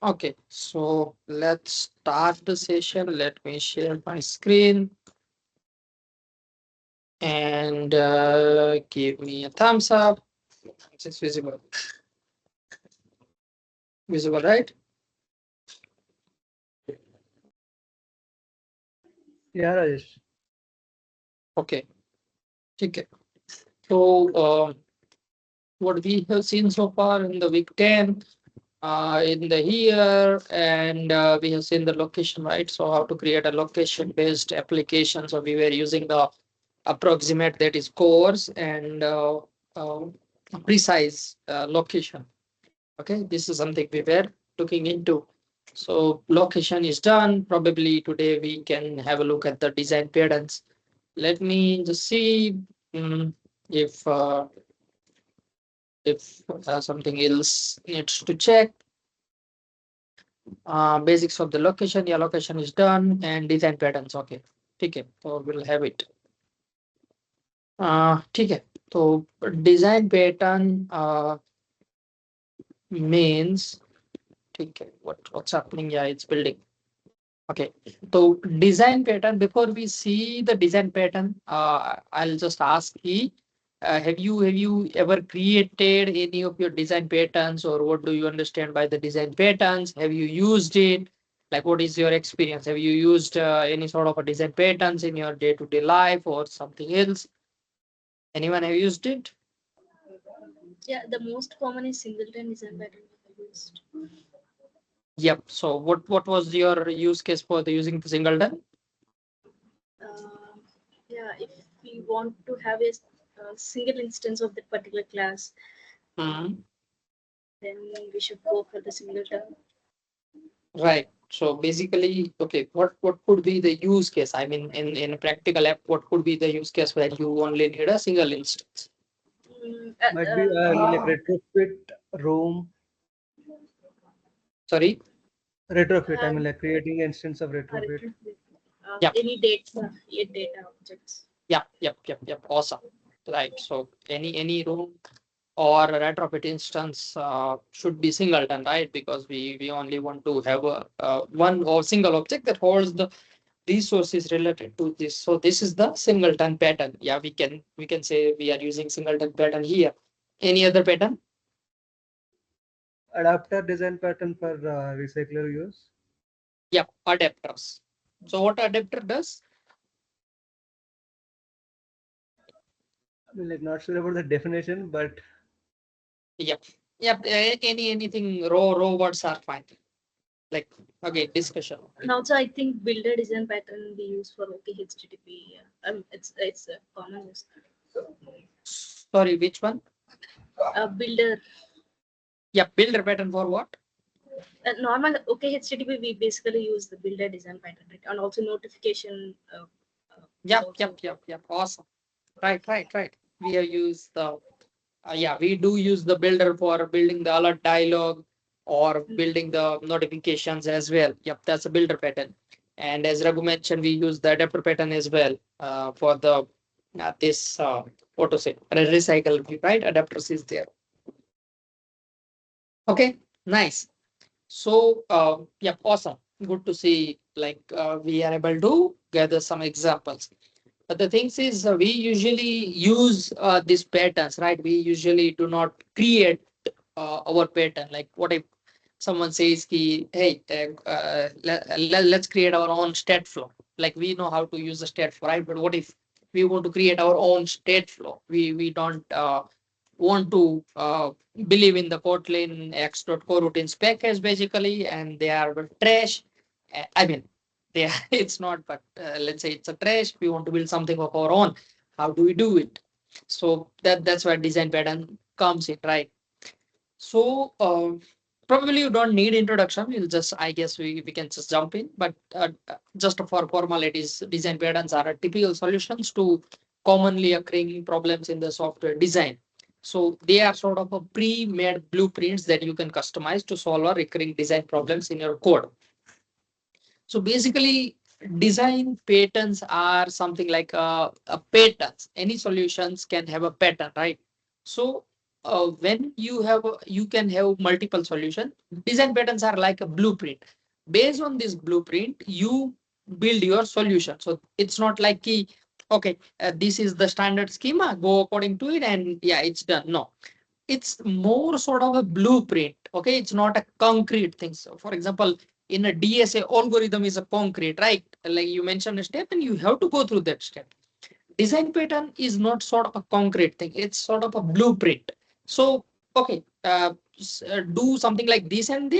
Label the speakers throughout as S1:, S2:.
S1: Okay, so let's start the session. Let me share my screen and give me a thumbs up. It's visible. Visible, right?
S2: Yeah, Rajesh.
S1: Okay. Okay. So what we have seen so far in the week 10, in the here, and we have seen the location, right? So how to create a location based application. So we were using the approximate, that is course, and uh, precise location. Okay, this is something we were looking into. So location is done. Probably today we can have a look at the design patterns. Let me just see mm, if something else needs to check. Basics of the location. Yeah, location is done, and design patterns. Okay, ठीक है, so we'll have it. ठीक है, तो design pattern means, ठीक है, what's happening? Yeah, it's building. Okay, so design pattern. Before we see the design pattern, I'll just ask you, have you ever created any of your design patterns, or what do you understand by the design patterns? Have you used it? Like, what is your experience? Have you used any sort of a design patterns in your day-to-day life or something else? Anyone have used it?
S3: Yeah, the most common is singleton design pattern we have used.
S1: Yep. So what was your use case for the using the singleton?
S3: Uh, yeah, if we want to have a single instance of that particular class,
S1: Mhm.
S3: then we should go for the singleton.
S1: Right. So basically, okay, what could be the use case? I mean, in a practical app, what could be the use case where you only need a single instance?
S3: Mm,
S2: Might be like retrofit room,
S1: Sorry.
S2: retrofit. I
S3: uh,
S2: mean, like creating instance of retrofit.
S1: Yep.
S3: any data, data objects.
S1: Yep. Yep. Yep. Yep. Awesome. Right. So any room or a retrofit instance should be singleton, right? Because we only want to have a one or single object that holds the resources related to this. So this is the singleton pattern. Yeah, we can say we are using singleton pattern here. Any other pattern?
S2: Adapter design pattern for recycler use.
S1: Yep, adapters. So what adapter does?
S2: I mean, like not sure about the definition, but
S1: Yep, yep. Anything row words are fine. Like, okay, discussion.
S3: And also, I think builder design pattern we use for OK HTTP. It's a common use.
S1: Sorry, which one?
S3: Builder.
S1: Yeah, builder pattern for what?
S3: Normal OK HTTP we basically use the builder design pattern, right? And also notification is
S1: Yep,
S3: also.
S1: yep, yep, yep. Awesome. Right. We have used the yeah, we do use the builder for building the alert dialog or building the notifications as well. Yep, that's a builder pattern. And as Raghu mentioned, we use the adapter pattern as well for the this what to say, recycle, right? Adapters is there. Okay, nice. So yeah, awesome. Good to see. Like we are able to gather some examples. But the thing is, we usually use these patterns, right? We usually do not create our pattern. Like, what if someone says, ki, hey, let's create our own state flow. Like, we know how to use the state flow, right? But what if we want to create our own state flow? We don't want to believe in the Kotlin X.coroutines package basically, and they are trash. I mean, they are, it's not, but let's say it's a trash. We want to build something of our own. How do we do it? So that's where design pattern comes in, right? So probably you don't need introduction. We'll just, I guess we can just jump in. But just for formalities, design patterns are a typical solutions to commonly occurring problems in the software design. So they are sort of a pre-made blueprints that you can customize to solve a recurring design problems in your code. So basically, design patterns are something like a patterns. Any solutions can have a pattern, right? So when you have you can have multiple solution. Design patterns are like a blueprint. Based on this blueprint, you build your solution. So it's not like okay, this is the standard schema, go according to it, and yeah, it's done. No, it's more sort of a blueprint. Okay, it's not a concrete thing. So for example, in a DSA algorithm is a concrete, right? Like you mentioned a step and you have to go through that step. Design pattern is not sort of a concrete thing, it's sort of a blueprint. So okay, do something like this and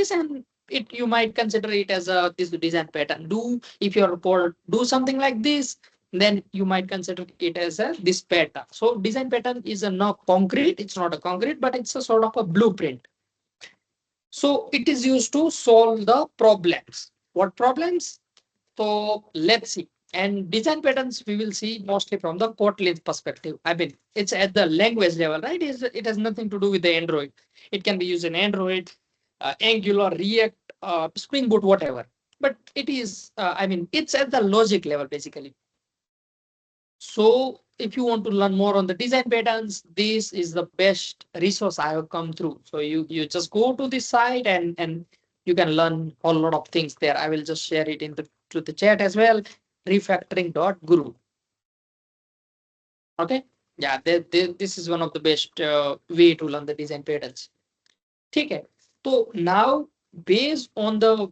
S1: it you might consider it as a this design pattern. Do if your report do something like this, then you might consider it as a this pattern. So design pattern is a not concrete, it's not a concrete, but it's a sort of a blueprint. So it is used to solve the problems. What problems? So let's see. And design patterns we will see mostly from the Kotlin perspective. I mean, it's at the language level, right? It has nothing to do with the Android. It can be used in Android, Angular, React, Spring Boot, whatever. But it is, I mean, it's at the logic level basically. So if you want to learn more on the design patterns, this is the best resource I have come through. So you just go to this site and you can learn a lot of things there. I will just share it in the to the chat as well. Refactoring.guru. Okay. Yeah, this is one of the best way to learn the design patterns. Okay. So now based on the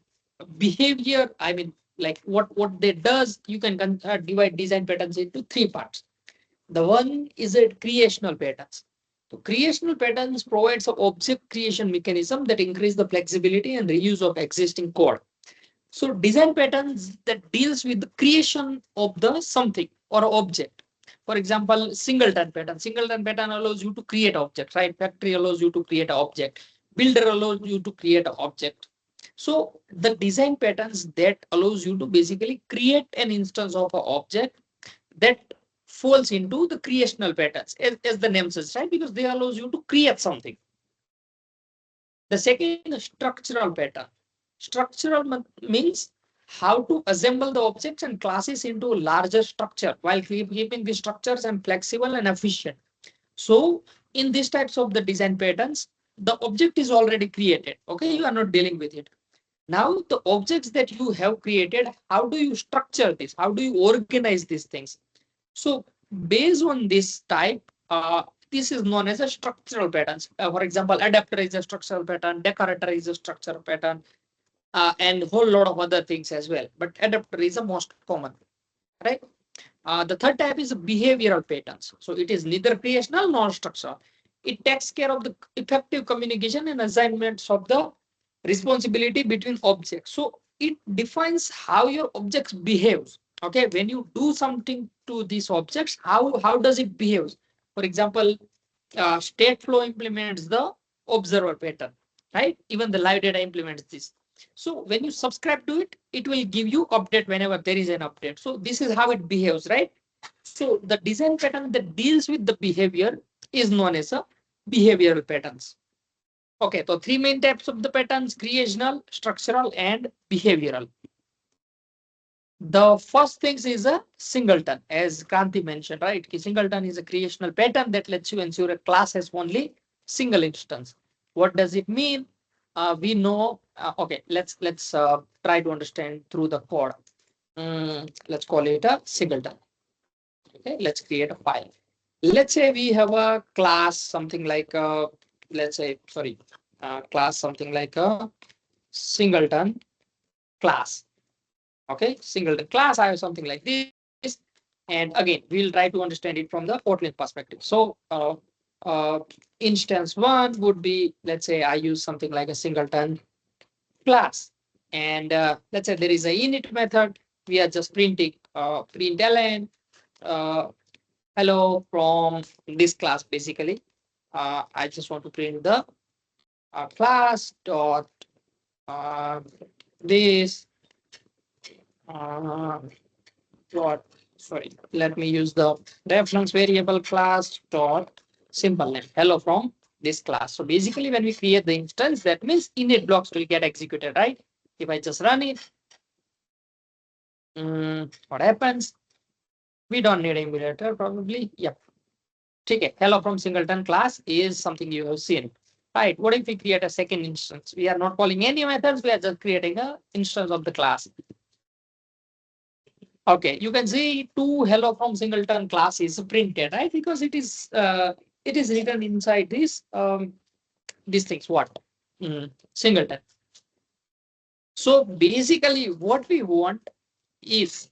S1: behavior, I mean, like what they does, you can divide design patterns into three parts. The one is a creational patterns. So creational patterns provides an object creation mechanism that increase the flexibility and reuse of existing code. So design patterns that deals with the creation of the something or object. For example, singleton pattern. Singleton pattern allows you to create objects, right? Factory allows you to create an object. Builder allows you to create an object. So the design patterns that allows you to basically create an instance of an object that falls into the creational patterns, as the name says, right? Because they allows you to create something. The second is structural pattern. Structural means how to assemble the objects and classes into a larger structure while keeping the structures and flexible and efficient. So in these types of the design patterns, the object is already created. Okay, you are not dealing with it. Now the objects that you have created, how do you structure this? How do you organize these things? So based on this type, this is known as a structural patterns. For example, adapter is a structural pattern, decorator is a structural pattern, and whole lot of other things as well. But adapter is the most common, right? The third type is behavioral patterns. So it is neither creational nor structural. It takes care of the effective communication and assignments of the responsibility between objects. So it defines how your objects behaves. Okay, when you do something to these objects, how does it behave? For example, StateFlow implements the observer pattern, right? Even the live data implements this. So when you subscribe to it, it will give you update whenever there is an update. So this is how it behaves, right? So the design pattern that deals with the behavior is known as a behavioral patterns. Okay, so three main types of the patterns: creational, structural, and behavioral. The first things is a singleton, as Kranti mentioned, right? Singleton is a creational pattern that lets you ensure a class has only single instance. What does it mean? We know. Okay, let's try to understand through the code. Let's call it a singleton. Okay, let's create a file. Let's say we have a class, something like let's say, sorry, class something like a singleton class. Okay, singleton class, I have something like this. And again, we'll try to understand it from the Kotlin perspective. So instance one would be, let's say I use something like a singleton class. And let's say there is a init method. We are just printing println uh, hello from this class basically. I just want to print the class dot uh, this uh, dot, sorry, let me use the reference variable class dot simple name hello from this class. So basically when we create the instance, that means init blocks will get executed, right? If I just run it, what happens? We don't need emulator probably. Yep. Okay, hello from Singleton class is something you have seen. Right. What if we create a second instance? We are not calling any methods, we are just creating a instance of the class. Okay, you can see two hello from Singleton class is printed, right? Because it is written inside this these things. What? Singleton. So basically, is what we want is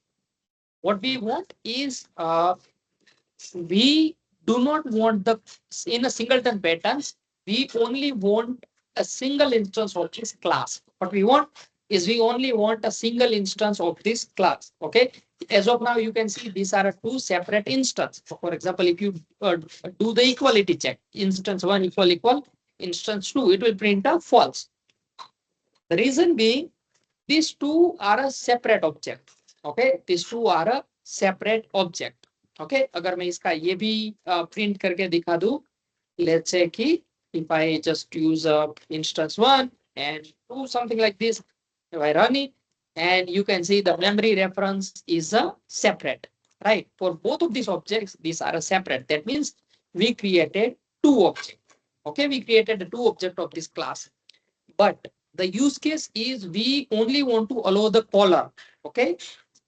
S1: we do not want the in a singleton patterns, we only want a single instance of this class. What we want is we only want a single instance of this class. Okay, as of now you can see these are two separate instances. For example, if you do the equality check, instance 1 equal instance 2, it will print a false. The reason being these two are a separate object. Okay, these two are a separate object. Okay, अगर मैं इसका ये भी print करके दिखा दूं, let's say कि if I just use instance 1 and do something like this, if I run it, and you can see the memory reference is a separate, right? For both of these objects, these are a separate. That means we created two objects. Okay, we created two objects of this class. But the use case is we only want to allow the caller. Okay,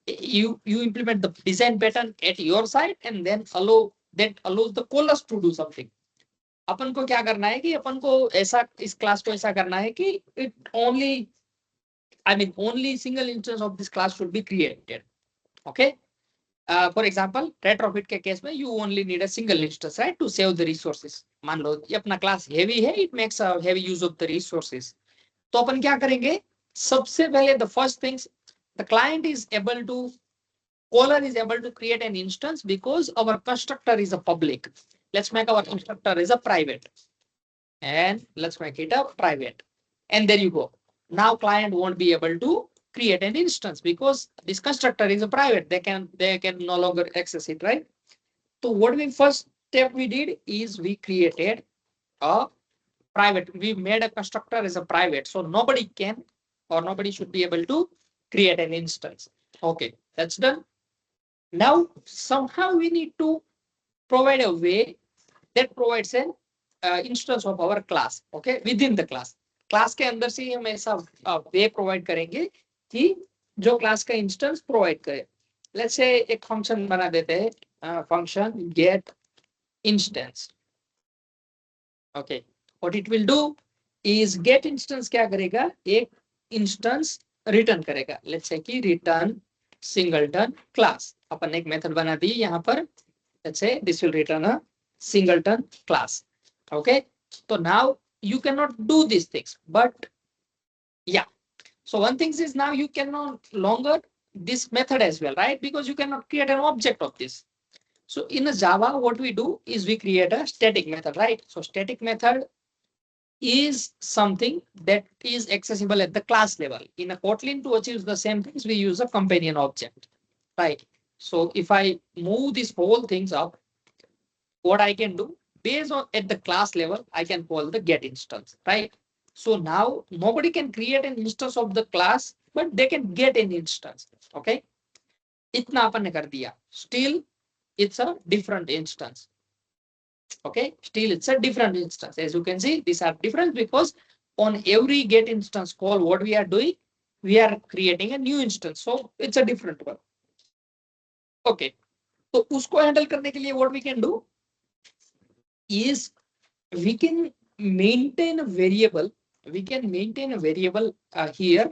S1: you implement the design pattern at your side and then allows the callers to do something. अपन को क्या करना है कि अपन को ऐसा इस class को ऐसा करना है कि it only, I mean only single instance of this class should be created. Okay, for example retrofit के केस में you only need a single instance, right, to save the resources. मान लो ये अपना क्लास heavy है, it makes a heavy use of the resources. तो अपन क्या करेंगे, सबसे पहले the first things, the client is able to, caller is able to create an instance because our constructor is a public. Let's make our constructor is a private, and let's make it a private, and there you go. Now client won't be able to create an instance because this constructor is a private, they can no longer access it, right? So what we first step we did is we created a private, we made a constructor as a private, so nobody can or nobody should be able to create an instance. Okay, that's done. Now somehow we need to provide a way that provides an instance of our class. Okay, within the class, class के अंदर से हम ऐसा way provide करेंगे कि जो class का instance provide करे. Let's say एक function बना देते हैं, function get instance. Okay, what it will do is get instance क्या करेगा, एक instance return करेगा. Let's say कि return singleton class. अपन एक method बना दी यहाँ पर. Let's say this will return a singleton class. Okay, so now you cannot do these things, but yeah. So one thing is now you cannot longer this method as well, right? Because you cannot create an object of this. So in a Java, what we do is we create a static method, right? So static method is something that is accessible at the class level. In a Kotlin, to achieve the same things, we use a companion object, right? So if I move these whole things up, what I can do based on at the class level, I can call the get instance, right? So now nobody can create an instance of the class, but they can get an instance. Okay, इतना अपन ने कर दिया. Still, it's a different instance. Okay, still it's a different instance. As you can see, these are different because on every get instance call, what we are doing, we are creating a new instance. So it's a different one. Okay, तो उसको handle करने के लिए what we can do is we can maintain a variable. We can maintain a variable here.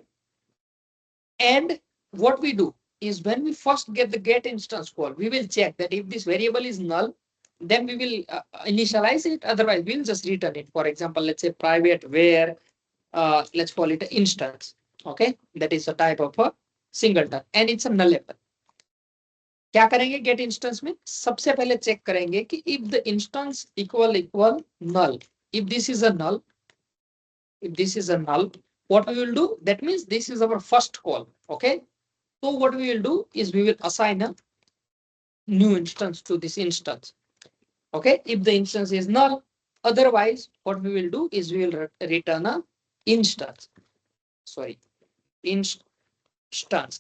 S1: And what we do is when we first get the get instance call, we will check that if this variable is null, then we will initialize it. Otherwise, we'll just return it. For example, let's say private where, let's call it an instance. Okay, that is a type of a singleton and it's a nullable. क्या करेंगे gate instance में, सबसे पहले check करेंगे कि if the instance equal null, if this is a null, if this is a null, what we will do, that means this is our first call. Okay, so what we will do is we will assign a new instance to this instance. Okay, if the instance is null, otherwise what we will do is we will return a instance, sorry, instance.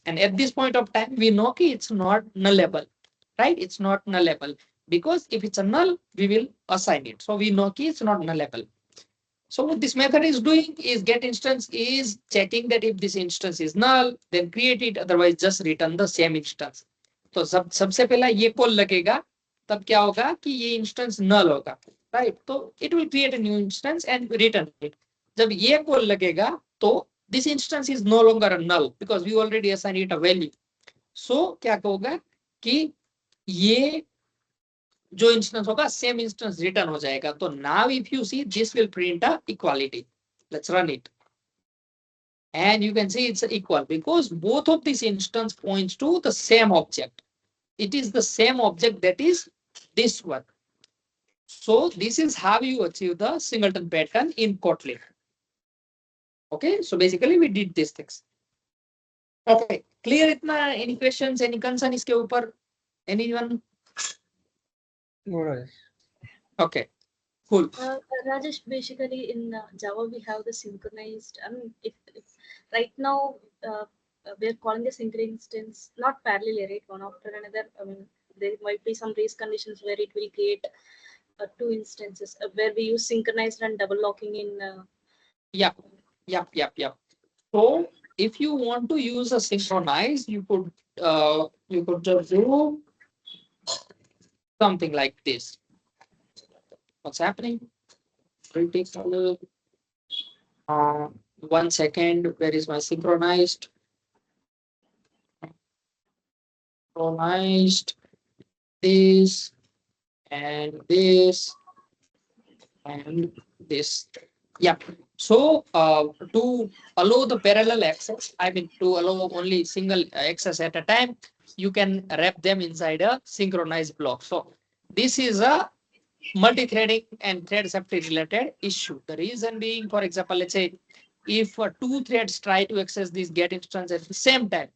S1: And at this point of time we know कि it's not nullable, right? It's not nullable because if it's a null, we will assign it. So we know key it's not nullable. So what this method is doing is get instance is checking that if this instance is null, then create it, otherwise just return the same instance. तो सबसे पहला ये call लगेगा, तब क्या होगा कि ये इंस्टेंस नल होगा, राइट? तो it will create a new instance and return it. जब ये कॉल लगेगा तो this instance is no longer a null because we already assign it a value. So क्या होगा कि ये जो इंस्टेंस होगा सेम इंस्टेंस रिटर्न हो जाएगा. तो now if you see this will print a equality. Let's run it and you can see it's equal because both of these instance points to the same object. It is the same object that is this one. So this is how you achieve the singleton pattern in Kotlin. Okay, so basically we did these things. Okay, clear itna? Any questions, any concern iske upar? Anyone?
S2: No, Rajesh.
S1: Okay, cool.
S3: Rajesh, basically in Java we have the synchronized. I mean, if right now we're calling the sync instance not parallelly, right? One after another. I mean, there might be some race conditions where it will create two instances where we use synchronized and double locking in.
S1: Yep. So if you want to use a synchronized, you could just do something like this. What's happening? Critical. 1 second. Where is my synchronized? Synchronized. This and this and this. Yeah. So to allow the parallel access, I mean to allow only single access at a time, you can wrap them inside a synchronized block. So this is a multi-threading and thread safety related issue. The reason being, for example, let's say if two threads try to access this get instance at the same time.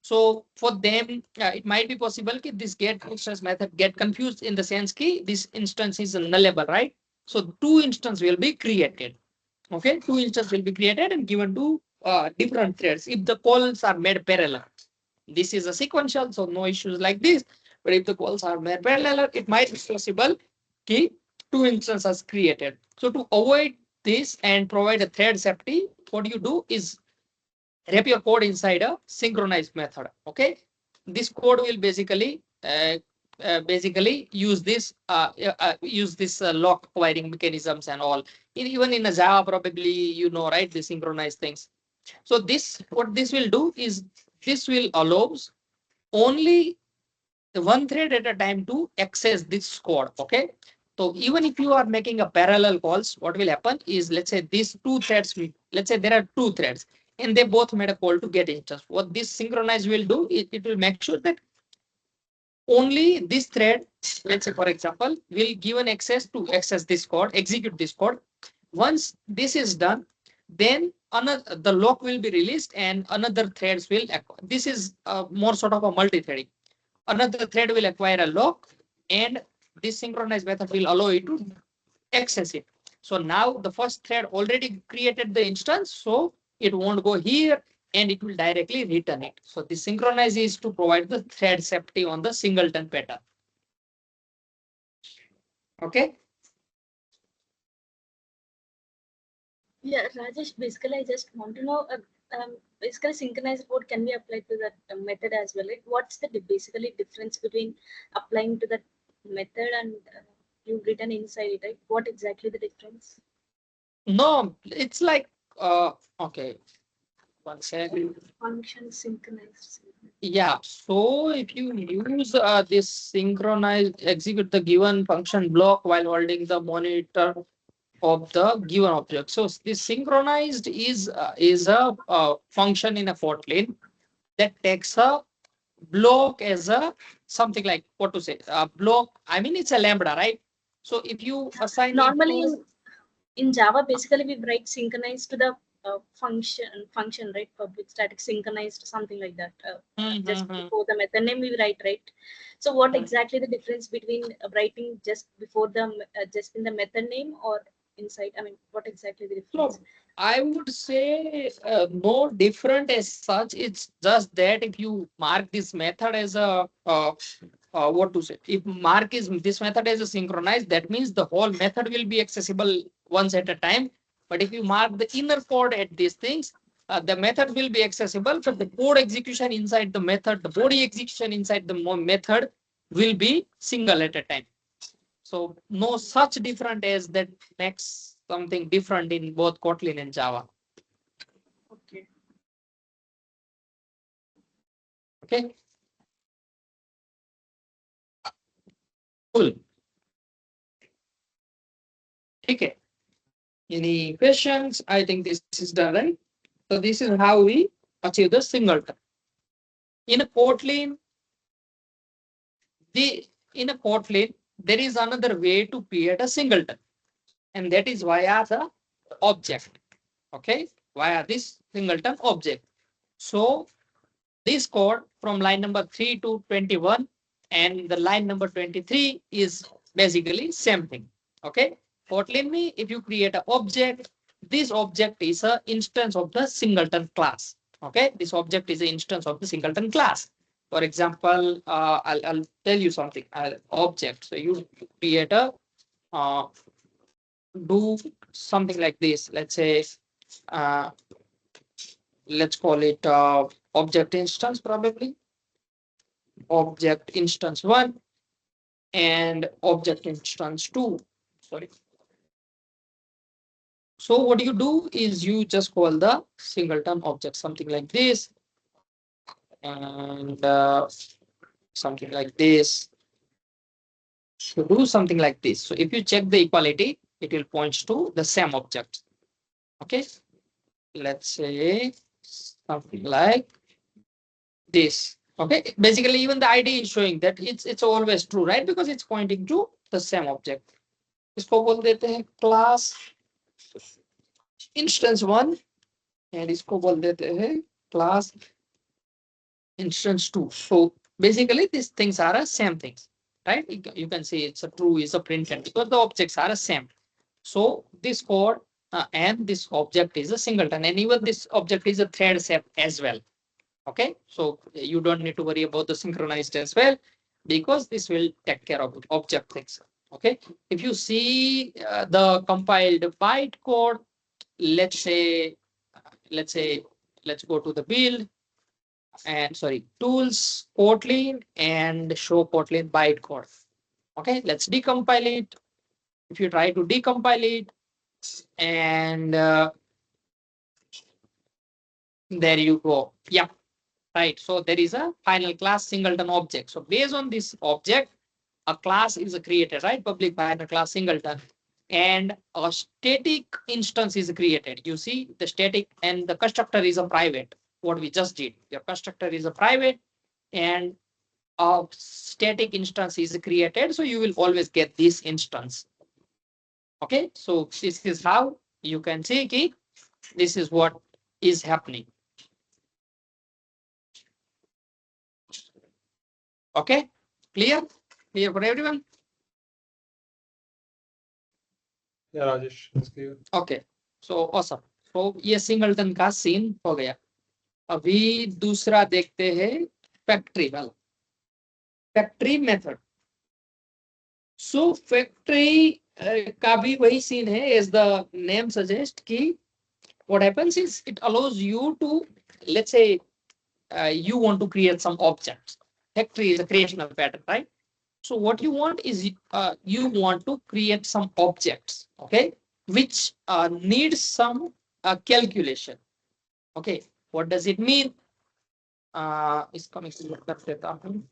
S1: So for them, it might be possible that this get instance method get confused in the sense that this instance is nullable, right? So two instances will be created. Okay, two instances will be created and given to different threads if the calls are made parallel. This is a sequential, so no issues like this. But if the calls are made parallel, it might be possible that two instances are created. So to avoid this and provide a thread safety, what you do is wrap your code inside a synchronized method. Okay, this code will basically use this lock wiring mechanisms and all. Even in a Java, probably you know, right? The synchronized things. So this what this will do is this will allows only the one thread at a time to access this code. Okay. So even if you are making a parallel calls, what will happen is let's say these two threads, let's say there are two threads and they both made a call to get instance. What this synchronize will do, it will make sure that only this thread, let's say for example, will given access to access this code, execute this code. Once this is done, then another the lock will be released and another threads will this is more sort of a multi-threading. Another thread will acquire a lock and this synchronized method will allow it to access it. So now the first thread already created the instance, so it won't go here and it will directly return it. So the synchronize is to provide the thread safety on the singleton pattern. Okay.
S3: Yeah, Rajesh, basically I just want to know, basically synchronized code can be applied to that method as well, right? What's the basically difference between applying to that method and you written inside it, right? What exactly the difference?
S1: No, it's like, okay, 1 second.
S3: Function synchronized.
S1: Yeah, so if you use this synchronized execute the given function block while holding the monitor of the given object. So this synchronized is a function in a Kotlin that takes a block as a something like what to say a block. I mean it's a lambda, right? So if you assign it
S3: Normally
S1: to
S3: in Java, basically we write synchronized to the function, right? Public static synchronized, something like that. Just before the method name we write, right? So what exactly the difference between writing just before the just in the method name or inside? I mean, what exactly the
S1: no,
S3: difference?
S1: I would say no different as such. It's just that if you mark this method as a what to say, if mark is this method as a synchronized, that means the whole method will be accessible once at a time. But if you mark the inner code at these things, the method will be accessible, but the code execution inside the method, the body execution inside the method will be single at a time. So no such different as that makes something different in both Kotlin and Java.
S3: Okay.
S1: Okay, cool. Okay. Any questions? I think this is done, right? So this is how we achieve the singleton. In a Kotlin, in a Kotlin, there is another way to create a singleton, and that is via the object. Okay, via this singleton object. So this code from line number 3 to 21 and the line number 23 is basically same thing. Okay, Kotlin me, if you create an object, this object is an instance of the singleton class. Okay, this object is an instance of the singleton class. For example, I'll tell you something. Object. So you create a uh, do something like this. Let's say uh, let's call it object instance, probably object instance 1 and object instance 2. Sorry. So what you do is you just call the singleton object, something like this, and something like this. So do something like this. So if you check the equality, it will point to the same object. Okay, let's say something like this. Okay, basically even the ID is showing that it's always true, right? Because it's pointing to the same object. इसको बोल देते हैं class instance 1 and इसको बोल देते हैं class instance 2. So basically these things are the same things, right? You can see it's a true is a printed because the objects are the same. So this code and this object is a singleton, and even this object is a thread set as well. Okay, so you don't need to worry about the synchronized as well because this will take care of object things. Okay, if you see the compiled bytecode, let's say, let's go to the build and sorry, tools, Kotlin, and show Kotlin bytecode. Okay, let's decompile it. If you try to decompile it, and there you go. Yeah, right. So there is a final class singleton object. So based on this object, a class is created, right? Public final class singleton, and a static instance is created. You see the static and the constructor is a private. What we just did, your constructor is a private and a static instance is created. So you will always get this instance. Okay, so this is how you can see key. This is what is happening. Okay, clear? Clear for everyone?
S2: Yeah, Rajesh, it's clear.
S1: Okay, so awesome. So ये singleton का scene हो गया. अभी दूसरा देखते हैं factory वाला. Factory method. सो factory का भी वही सीन है as the name suggests कि what happens is it allows you to, let's say you want to create some objects. Factory is a creational pattern, right? So what you want is you want to create some objects, okay, which needs some calculation. Okay, what does it mean? Is coming to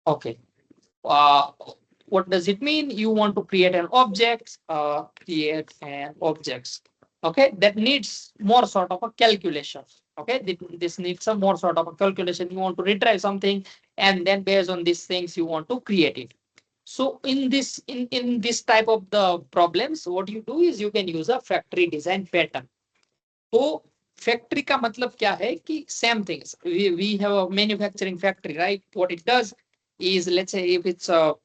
S1: okay. Uh, what does it mean? You want to create an object, okay, that needs more sort of a calculation. Okay, this needs some more sort of a calculation. You want to retrieve something, and then based on these things, you want to create it. So in this type of the problems, what you do is you can use a factory design pattern. So factory का मतलब क्या है कि same things. We have a manufacturing factory, right? What it does is, let's say if it's a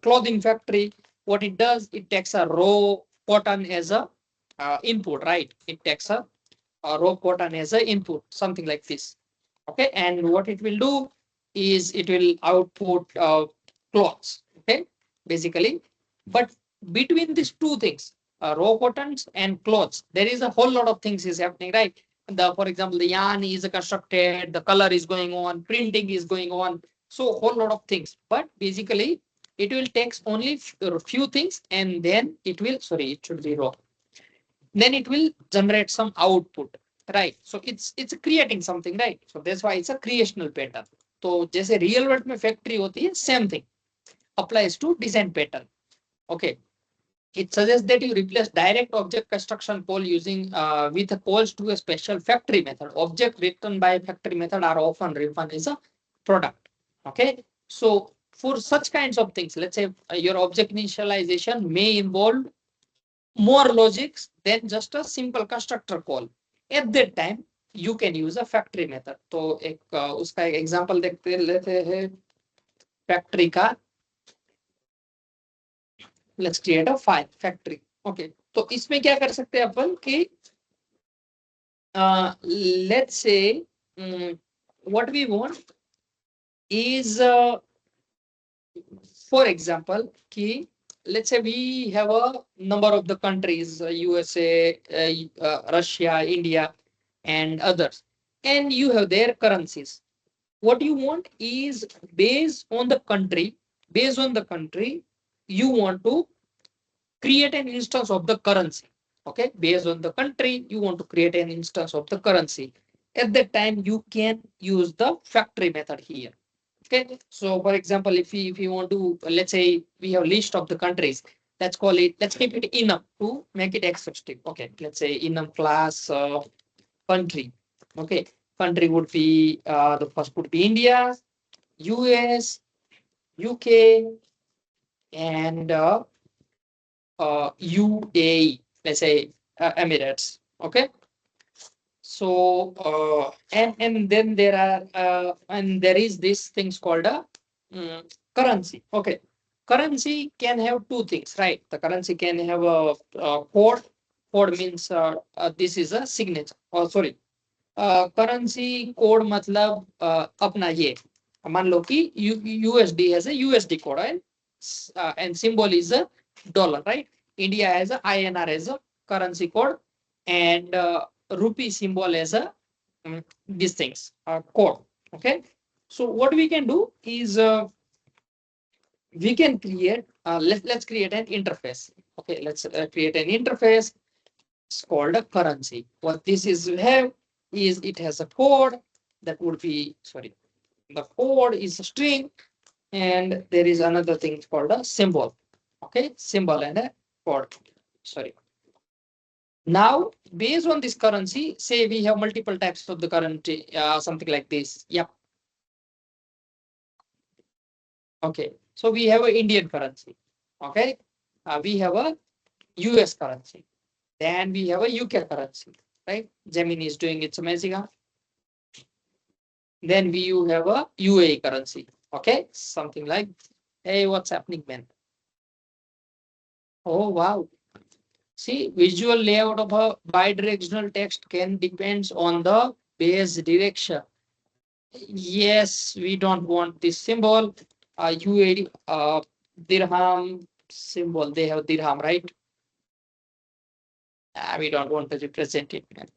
S1: clothing factory, what it does, it takes a raw cotton as a input, right? It takes a raw cotton as a input, something like this. Okay, and what it will do, is it will output clothes. Okay, basically, but between these two things, raw cottons and clothes, there is a whole lot of things is happening, right? For example, the yarn is constructed, the color is going on, printing is going on, so whole lot of things. But basically, it will take only few things, and then it will, sorry, it should be raw, then it will generate some output, right? So it's creating something, right? So that's why it's a creational pattern. तो जैसे real world में factory होती है, same thing applies to design pattern. Okay, it suggests that you replace direct object construction call using with a calls to a special factory method. Object written by factory method are often written as a product. Okay, so for such kinds of things, let's say your object initialization may involve more logics than just a simple constructor call. At that time, you can use a factory method. तो एक उसका एक example देखते लेते हैं factory का. Let's create a file factory. Okay, तो इसमें क्या कर सकते हैं अपन कि let's say what we want is for example कि let's say we have a number of the countries, USA, Russia, India, and others, and you have their currencies. What you want is based on the country, you want to create an instance of the currency. Okay, based on the country, you want to create an instance of the currency. At that time, you can use the factory method here. Okay, so for example, if we want to, let's say we have list of the countries, let's keep it enum to make it exhaustive. Okay, let's say enum class country. Okay, country would be the first would be India, US, UK, and UAE, let's say Emirates. Okay, so and then there are and there is this things called a currency. Okay, currency can have two things, right? The currency can have a code. Code means this is a signature. Oh, sorry, currency code मतलब अपना ये मान लो कि USD has a USD code, and symbol is a dollar, right? India has a INR as a currency code, and rupee symbol as a these things code. Okay, so what we can do is we can create let's create an interface. Okay, let's create an interface. It's called a currency. What this is have is it has a code that would be, sorry, the code is a string, and there is another thing called a symbol. Okay, symbol and a code. Sorry. Now, based on this currency, say we have multiple types of the currency, something like this. Yep. Okay, so we have an Indian currency. Okay, we have a US currency. Then we have a UK currency, right? Gemini is doing its amazing. Then we you have a UAE currency. Okay, something like, hey, what's happening, man? Oh wow. See, visual layout of a bidirectional text can depends on the base direction. Yes, we don't want this symbol. UAE dirham symbol. They have dirham, right? We don't want to represent it, man.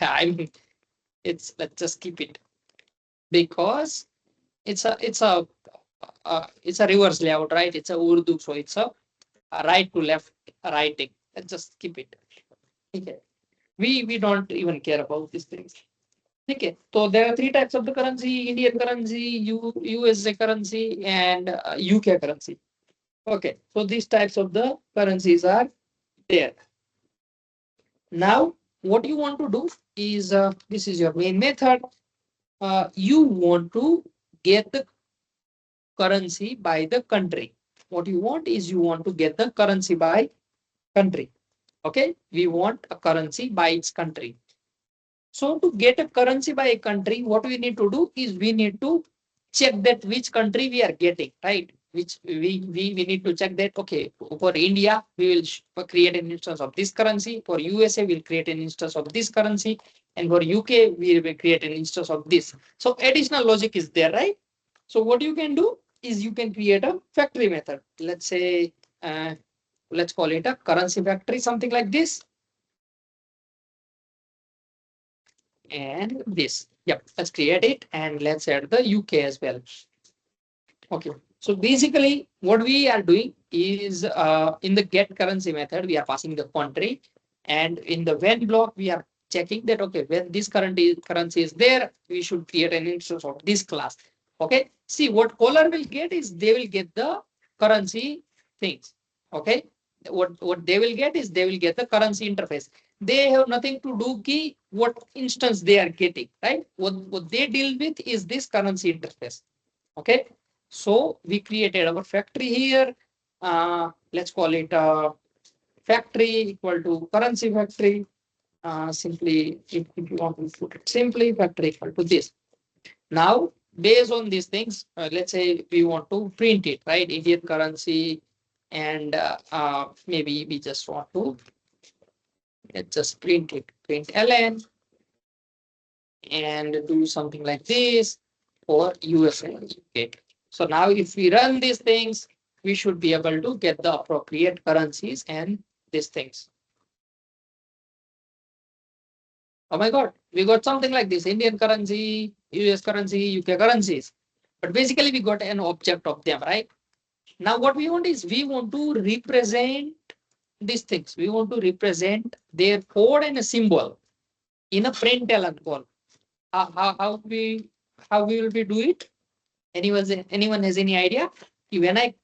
S1: I mean, let's just keep it because it's a reverse layout, right? It's a Urdu, so it's a right to left writing. Let's just keep it. Okay. We don't even care about these things. Okay. So there are three types of the currency: Indian currency, USA currency, and UK currency. Okay. So these types of the currencies are there. Now, what you want to do is this is your main method. You want to get the currency by the country. What you want is you want to get the currency by country. Okay, we want a currency by its country. So to get a currency by a country, what we need to do is we need to check that which country we are getting, right? Which we need to check that, okay, for India, we will create an instance of this currency. For USA, we'll create an instance of this currency. And for UK, we will create an instance of this. So additional logic is there, right? So what you can do is you can create a factory method. Let's say, let's call it a currency factory, something like this. And this, yep, let's create it and let's add the UK as well. Okay, so basically what we are doing is in the get currency method, we are passing the country, and in the when block, we are checking that, okay, when this currency is there, we should create an instance of this class. Okay, see what caller will get is they will get the currency things. Okay, what they will get is they will get the currency interface. They have nothing to do key what instance they are getting, right? What they deal with is this currency interface. Okay, so we created our factory here. Let's call it factory equal to currency factory. Simply, if you want to put it simply, factory equal to this. Now, based on these things, let's say we want to print it, right? Indian currency, and maybe we just want to let's just print it, print ln, and do something like this for US and UK. So now if we run these things, we should be able to get the appropriate currencies and these things. Oh my God, we got something like this: Indian currency, US currency, UK currencies. But basically we got an object of them, right? Now what we want is we want to represent these things. We want to represent their code and a symbol in a println call. How we will be do it? Anyone has any idea? When I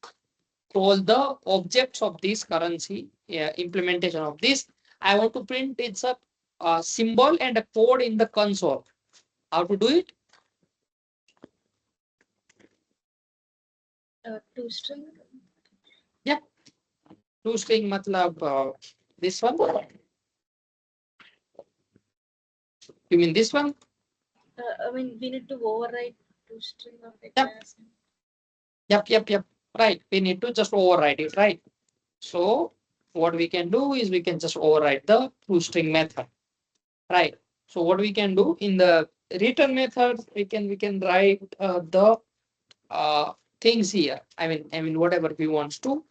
S1: call the objects of this currency, implementation of this, I want to print it's a symbol and a code in the console. How to do it?
S3: To string.
S1: Yeah, to string matlab this one. You mean this one?
S3: I mean, we need to override to string of a
S1: Yep.
S3: class.
S1: Yep. Right. We need to just override it, right? So what we can do is we can just override the toString method, right? So what we can do in the return method, we can write the things here. I mean whatever we want to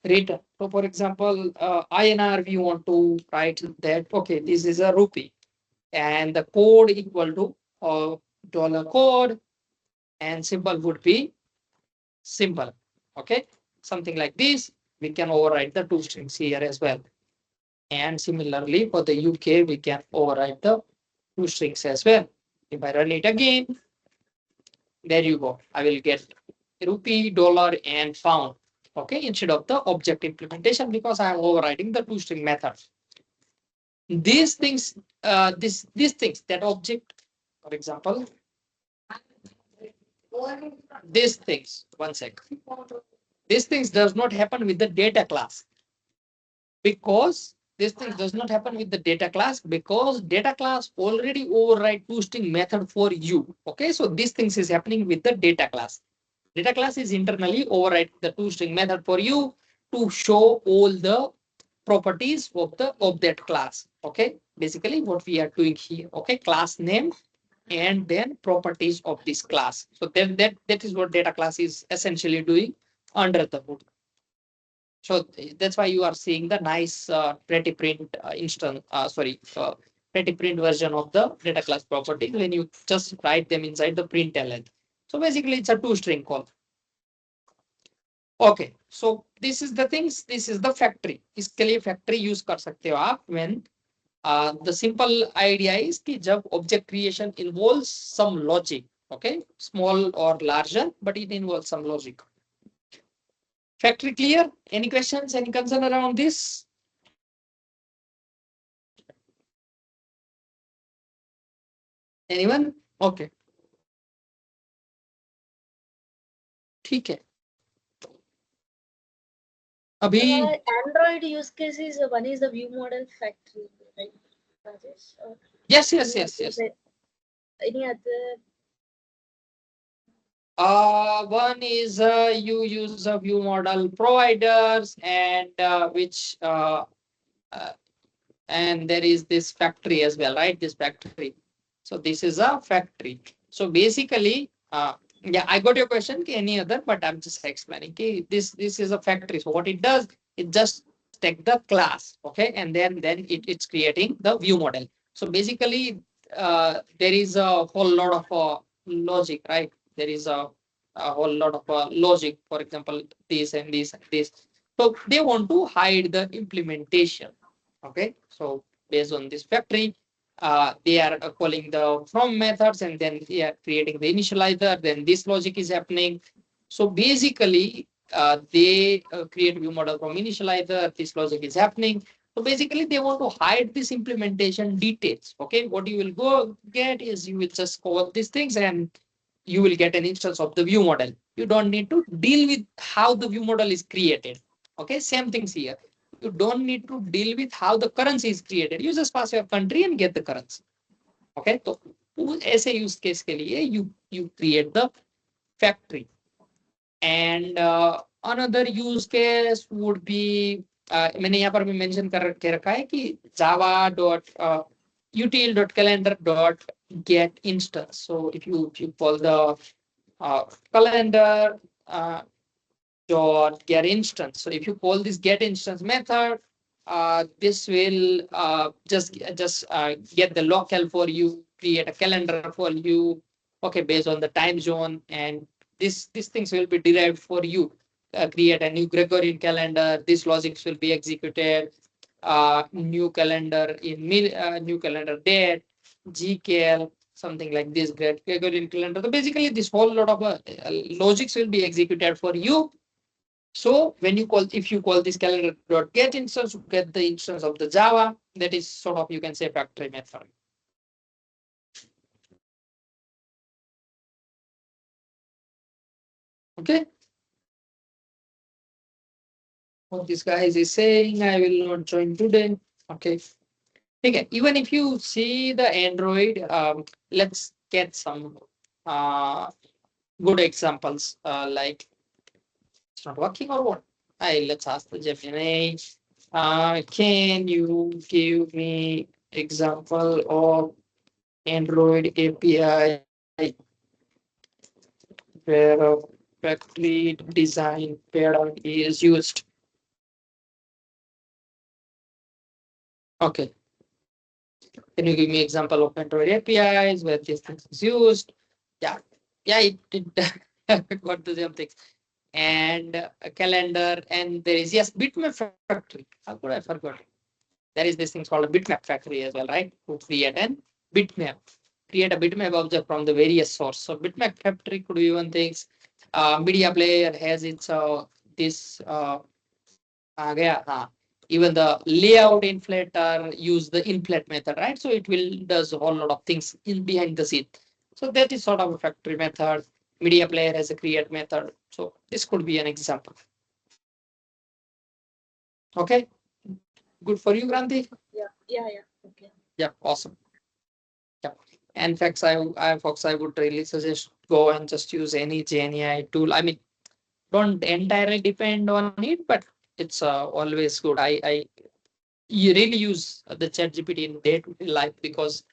S1: return. So for example, INR we want to write that okay, this is a rupee, and the code equal to dollar code, and symbol would be symbol. Okay, something like this. We can override the two strings here as well. And similarly for the UK, we can override the two strings as well. If I run it again, there you go. I will get rupee, dollar, and pound. Okay, instead of the object implementation because I am overriding the toString method. These things, these things, that object, for example, these things, one sec. These things does not happen with the data class because this thing does not happen with the data class because data class already override toString method for you. Okay, so these things is happening with the data class. Data class is internally override the toString method for you to show all the properties of that class. Okay, basically what we are doing here. Okay, class name and then properties of this class. So then that is what data class is essentially doing under the hood. So that's why you are seeing the nice pretty print pretty print version of the data class property when you just write them inside the println. So basically it's a toString call. Okay, so this is the things, this is the factory. इसके लिए factory use कर सकते हो आप when the simple idea is कि जब object creation involves some logic, okay, small or larger, but it involves some logic. Factory clear? Any questions? Any concern around this? Anyone? Okay. ठीक है. अभी
S3: Android use cases, one is the view model factory, right? Rajesh?
S1: yes.
S3: Any other?
S1: One is you use a view model providers and and there is this factory as well, right? This factory. So this is a factory. So basically, Yeah, I got your question. Any other? But I'm just explaining. Okay, this is a factory. So what it does, it just take the class, okay, and then it's creating the view model. So basically, there is a whole lot of logic, right? There is a whole lot of logic. For example, this and this and this. So they want to hide the implementation. Okay, so based on this factory, they are calling the from methods, and then they are creating the initializer, then this logic is happening. So basically, they create view model from initializer, this logic is happening. So basically they want to hide this implementation details. Okay, what you will go get is you will just call these things and you will get an instance of the view model. You don't need to deal with how the view model is created. Okay, same things here. You don't need to deal with how the currency is created. You just pass your country and get the currency. Okay, तो ऐसे use case के लिए you create the factory. And another use case would be मैंने यहाँ पर भी mention कर के रखा है कि java dot util dot calendar dot get instance. So if you call the calendar dot get instance. So if you call this get instance method, this will just get the local for you, create a calendar for you, okay, based on the time zone, and these things will be derived for you. Create a new Gregorian calendar. These logics will be executed. New calendar in new calendar date, GKL, something like this. Gregorian calendar. So basically, this whole lot of logics will be executed for you. So when you call, if you call this calendar dot get instance, you get the instance of the Java. That is sort of, you can say, factory method. Okay. What this guy is saying, I will not join today. Okay. Okay. Even if you see the Android, let's get some uh, good examples. Like it's not working or what? Let's ask the Gemini. Can you give me example of Android API where a factory design pattern is used? Okay. Can you give me example of Android APIs where this thing is used? Yeah. Yeah, it got the same things. And a calendar, and there is, yes, bitmap factory. How could I forget? There is this thing called a bitmap factory as well, right? To create an bitmap. Create a bitmap object from the various source. So bitmap factory could be one thing. Media player has its this even the layout inflator use the inflate method, right? So it will does a whole lot of things in behind the scene. So that is sort of a factory method. Media player has a create method. So this could be an example. Okay, good for you, Granthi.
S3: Yeah. Okay.
S1: Yeah, awesome. Yeah. And facts, folks, I would really suggest go and just use any GenAI tool. I mean, don't entirely depend on it, but it's always good. I you really use the chat GPT in day-to-day life because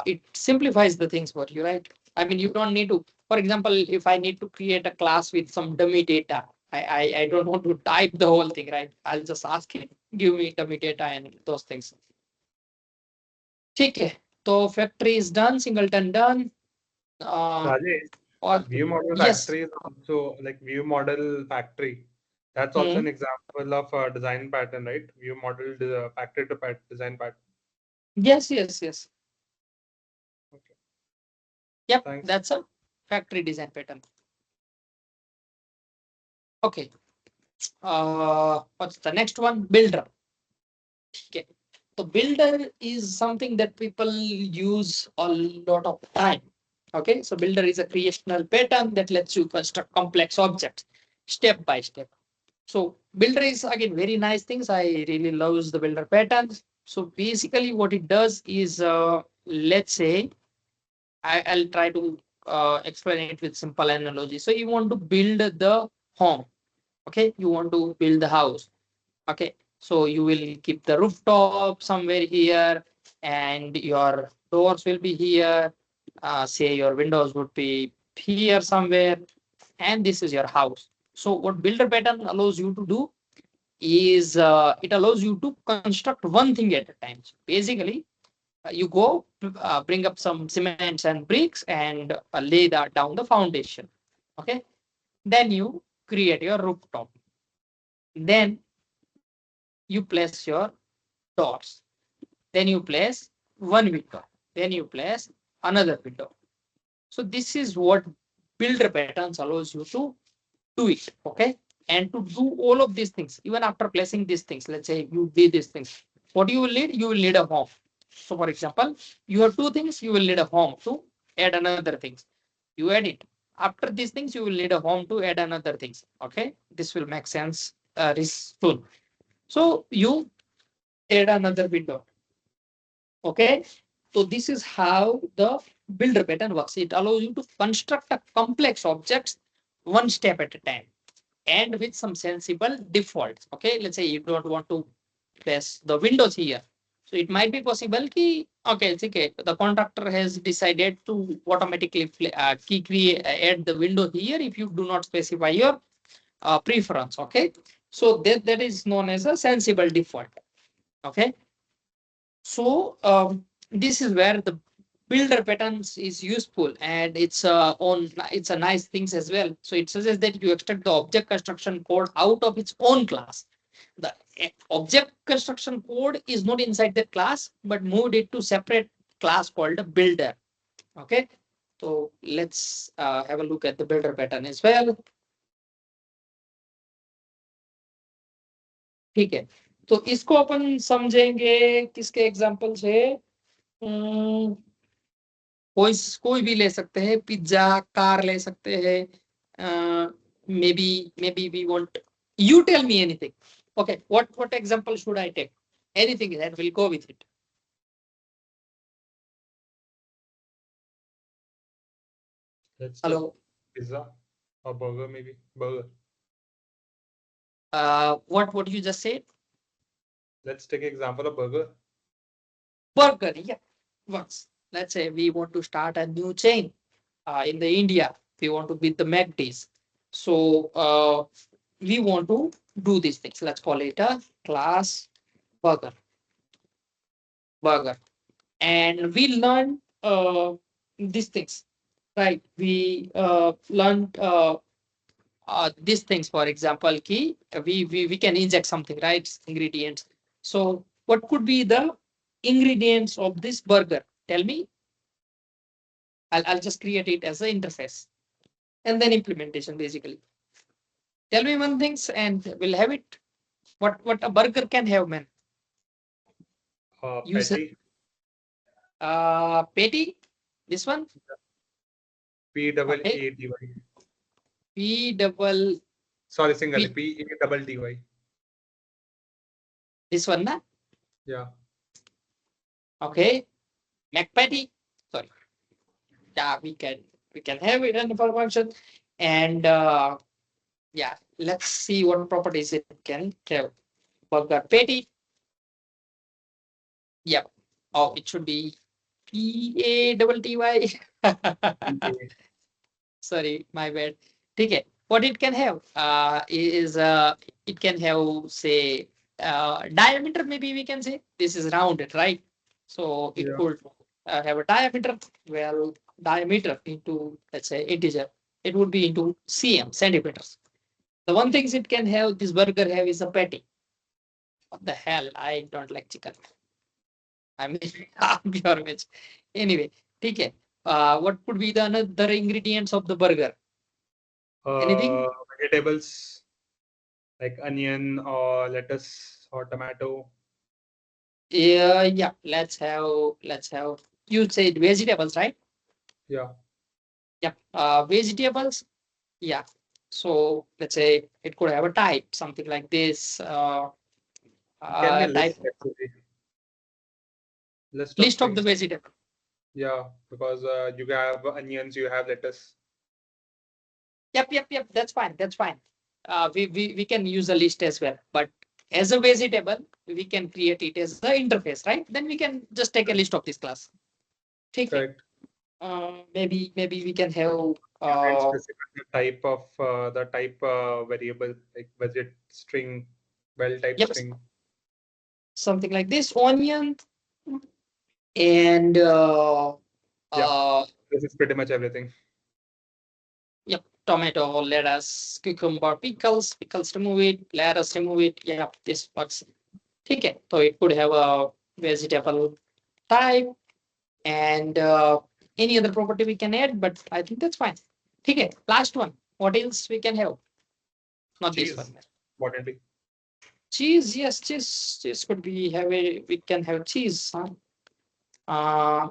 S1: it simplifies the things for you, right? I mean, you don't need to, for example, if I need to create a class with some dummy data, I don't want to type the whole thing, right? I'll just ask it, give me dummy data and those things. Okay, so factory is done, Singleton done. Uh,
S2: Rajesh,
S1: or
S2: view model
S1: yes.
S2: factory is also like view model factory. That's also
S1: Hmm.
S2: an example of a design pattern, right? View model factory to design pattern.
S1: Yes.
S2: Okay,
S1: Yep,
S2: thanks.
S1: that's a factory design pattern. Okay. What's the next one? Builder. Okay. The builder is something that people use a lot of time. Okay. So builder is a creational pattern that lets you construct complex objects step by step. So builder is again very nice things. I really loves the builder patterns. So basically what it does is, let's say I'll try to explain it with simple analogy. So you want to build the home. Okay. You want to build the house. Okay, so you will keep the rooftop somewhere here, and your doors will be here. Say your windows would be here somewhere, and this is your house. So what builder pattern allows you to do is it allows you to construct one thing at a time. So basically, you go bring up some cements and bricks and lay that down the foundation. Okay, then you create your rooftop. Then you place your doors. Then you place one window. Then you place another window. So this is what builder patterns allows you to do it. Okay, and to do all of these things, even after placing these things, let's say you did these things, what you will need? You will need a home. So for example, you have two things, you will need a home to add another things. You add it. After these things, you will need a home to add another things. Okay, this will make sense soon. So you add another window. Okay, so this is how the builder pattern works. It allows you to construct a complex objects one step at a time and with some sensible defaults. Okay, let's say you don't want to place the windows here. So it might be possible ki, okay, it's okay. The contractor has decided to automatically create add the window here if you do not specify your preference. Okay, so that is known as a sensible default. Okay, so this is where the builder patterns is useful, and it's a nice things as well. So it suggests that you extract the object construction code out of its own class. The object construction code is not inside the class, but moved it to separate class called a builder. Okay, so let's have a look at the builder pattern as well. ठीक है, तो इसको अपन समझेंगे किसके example से। कोई कोई भी ले सकते हैं, पिज्जा, कार ले सकते हैं, maybe we want, you tell me anything. Okay, what example should I take? Anything that will go with it.
S2: Let's take
S1: Hello.
S2: pizza or burger, maybe burger.
S1: What you just said?
S2: Let's take example of burger.
S1: Burger, yeah, works. Let's say we want to start a new chain in the India. We want to beat the McD's. So we want to do these things. Let's call it a class burger. Burger. And we learn these things, right? We learned these things, for example, key we can inject something, right? Ingredients. So what could be the ingredients of this burger? Tell me. I'll just create it as an interface and then implementation basically. Tell me one things and we'll have it. What a burger can have, man? You said
S2: Patty.
S1: patty. This one. Okay.
S2: P-double-A-T-Y.
S1: P double
S2: Sorry, single.
S1: P.
S2: P-A-double-T-Y.
S1: This one, na?
S2: Yeah.
S1: Okay. McPatty. Sorry. Yeah, we can have it in for function. And yeah, let's see what properties it can have. Burger patty. Yep. Oh, it should be P-A-T-T-Y. Sorry, my bad. Okay. What it can have is it can have, say, diameter, maybe we can say. This is rounded, right? So it
S2: Yeah.
S1: could have a diameter. Well, diameter into, let's say, integer. It would be into cm, centimeters. The one things it can have, this burger have, is a patty. What the hell? I don't like chicken. I mean, I'm pure veg. Anyway, okay. What could be the another ingredients of the burger? Anything?
S2: Vegetables like onion or lettuce or tomato.
S1: Yeah. Let's have. You said vegetables, right?
S2: Yeah.
S1: Yeah. Vegetables. Yeah. So let's say it could have a type, something like this.
S2: It can be a
S1: Type
S2: list actually. List
S1: list of the
S2: things.
S1: vegetable.
S2: Yeah, because you have onions, you have lettuce.
S1: Yep. That's fine. That's fine. We can use a list as well, but as a vegetable, we can create it as the interface, right? Then we can just take a list of this class. Take it.
S2: Correct.
S1: Maybe we can have
S2: You can specify the type variable like budget string, well type
S1: yep,
S2: string.
S1: something like this onion and
S2: Yeah,
S1: uh
S2: this is pretty much everything.
S1: yep, tomato, lettuce, cucumber, pickles remove it, lettuce remove it. Yep, this works. Okay, so it could have a vegetable type and any other property we can add, but I think that's fine. Okay, last one. What else we can have? Not this
S2: Cheese,
S1: one.
S2: importantly.
S1: Cheese, yes, cheese could be have a we can have cheese. Huh? Uh,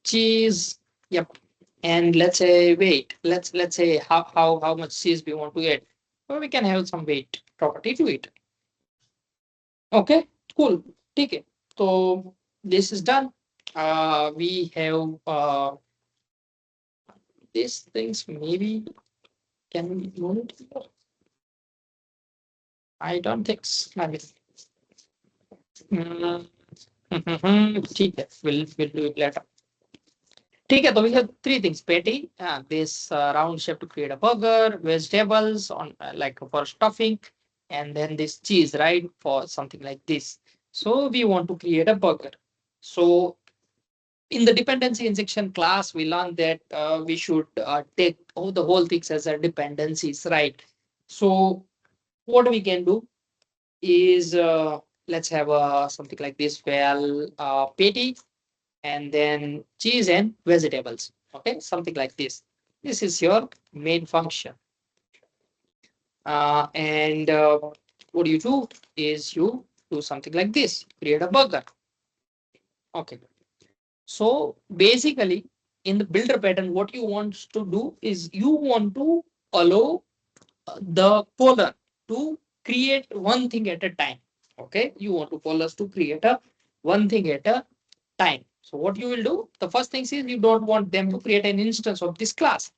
S1: cheese. Yep. And let's say weight. Let's say how much cheese we want to add. So we can have some weight property to it. Okay, cool. Okay. So this is done. We have these things maybe can we do it here? I don't think so. I mean, mm, ठीक है, we'll do it later. ठीक है, तो we have three things: patty, this round shape to create a burger, vegetables on like for stuffing, and then this cheese, right, for something like this. So we want to create a burger. So in the dependency injection class, we learned that we should take all the whole things as a dependencies, right? So what we can do is let's have something like this, well, patty and then cheese and vegetables. Okay, something like this. This is your main function. And what you do is you do something like this, create a burger. Okay. So basically, in the builder pattern, what you want to do is you want to allow the caller to create one thing at a time. Okay, you want to call us to create a one thing at a time. So what you will do, the first thing is you don't want them to create an instance of this class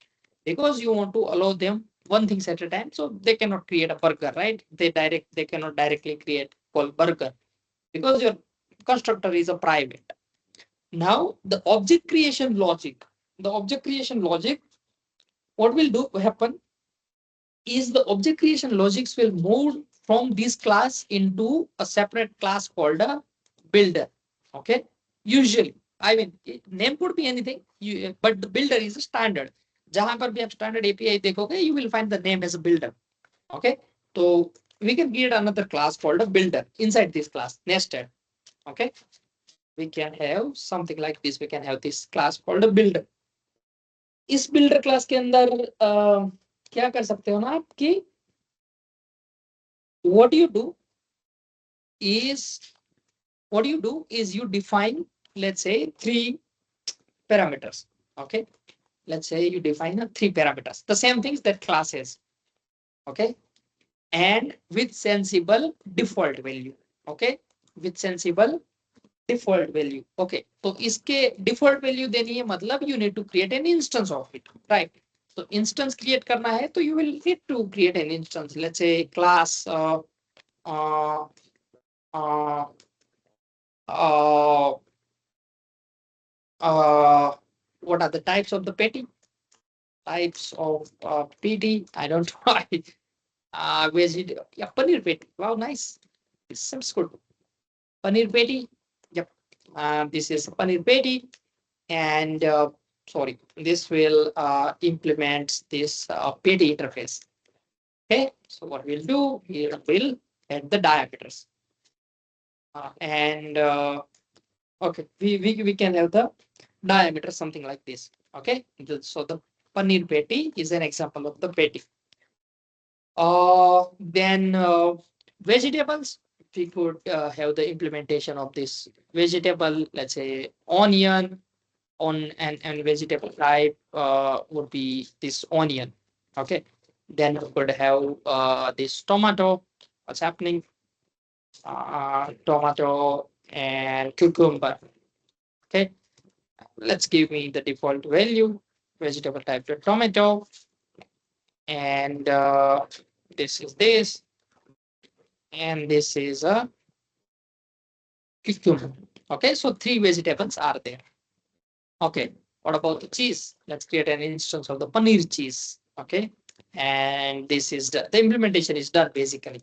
S1: because you want to allow them one thing at a time. So they cannot create a burger, right? They cannot directly create call burger because your constructor is a private. Now the object creation logic, what will do happen is the object creation logics will move from this class into a separate class called a builder. Okay, usually I mean name could be anything, but the builder is a standard. जहां पर भी आप standard API देखोगे, you will find the name as a builder. Okay, so we can create another class called a builder inside this class nested. Okay, we can have something like this. We can have this class called a builder. इस builder class के अंदर क्या कर सकते हो ना आप कि what you do is you define, let's say, three parameters. Okay, let's say you define three parameters, the same things that class has. Okay, and with sensible default value. Okay, with sensible default value. Okay, तो इसके default value देनी है, मतलब you need to create an instance of it, right? So instance create करना है तो you will need to create an instance. Let's say class uh, uh, uh, uh, what are the types of the patty? Types of PT? I don't know. Yeah, paneer patty. Wow, nice. This seems good. Paneer patty. Yep. This is paneer patty, and sorry, this will implement this patty interface. Okay. So what we'll do here, we'll add the diameters, and okay, we can have the diameter something like this. Okay, so the paneer patty is an example of the patty. Then vegetables, we could have the implementation of this vegetable, let's say onion on and vegetable type would be this onion. Okay, then we could have this tomato. What's happening? Tomato and cucumber. Okay, let's give me the default value, vegetable type to tomato, and this is this, and this is a cucumber. Okay, so three vegetables are there. Okay, What about the cheese? Let's create an instance of the paneer cheese. Okay. And this is the implementation is done basically.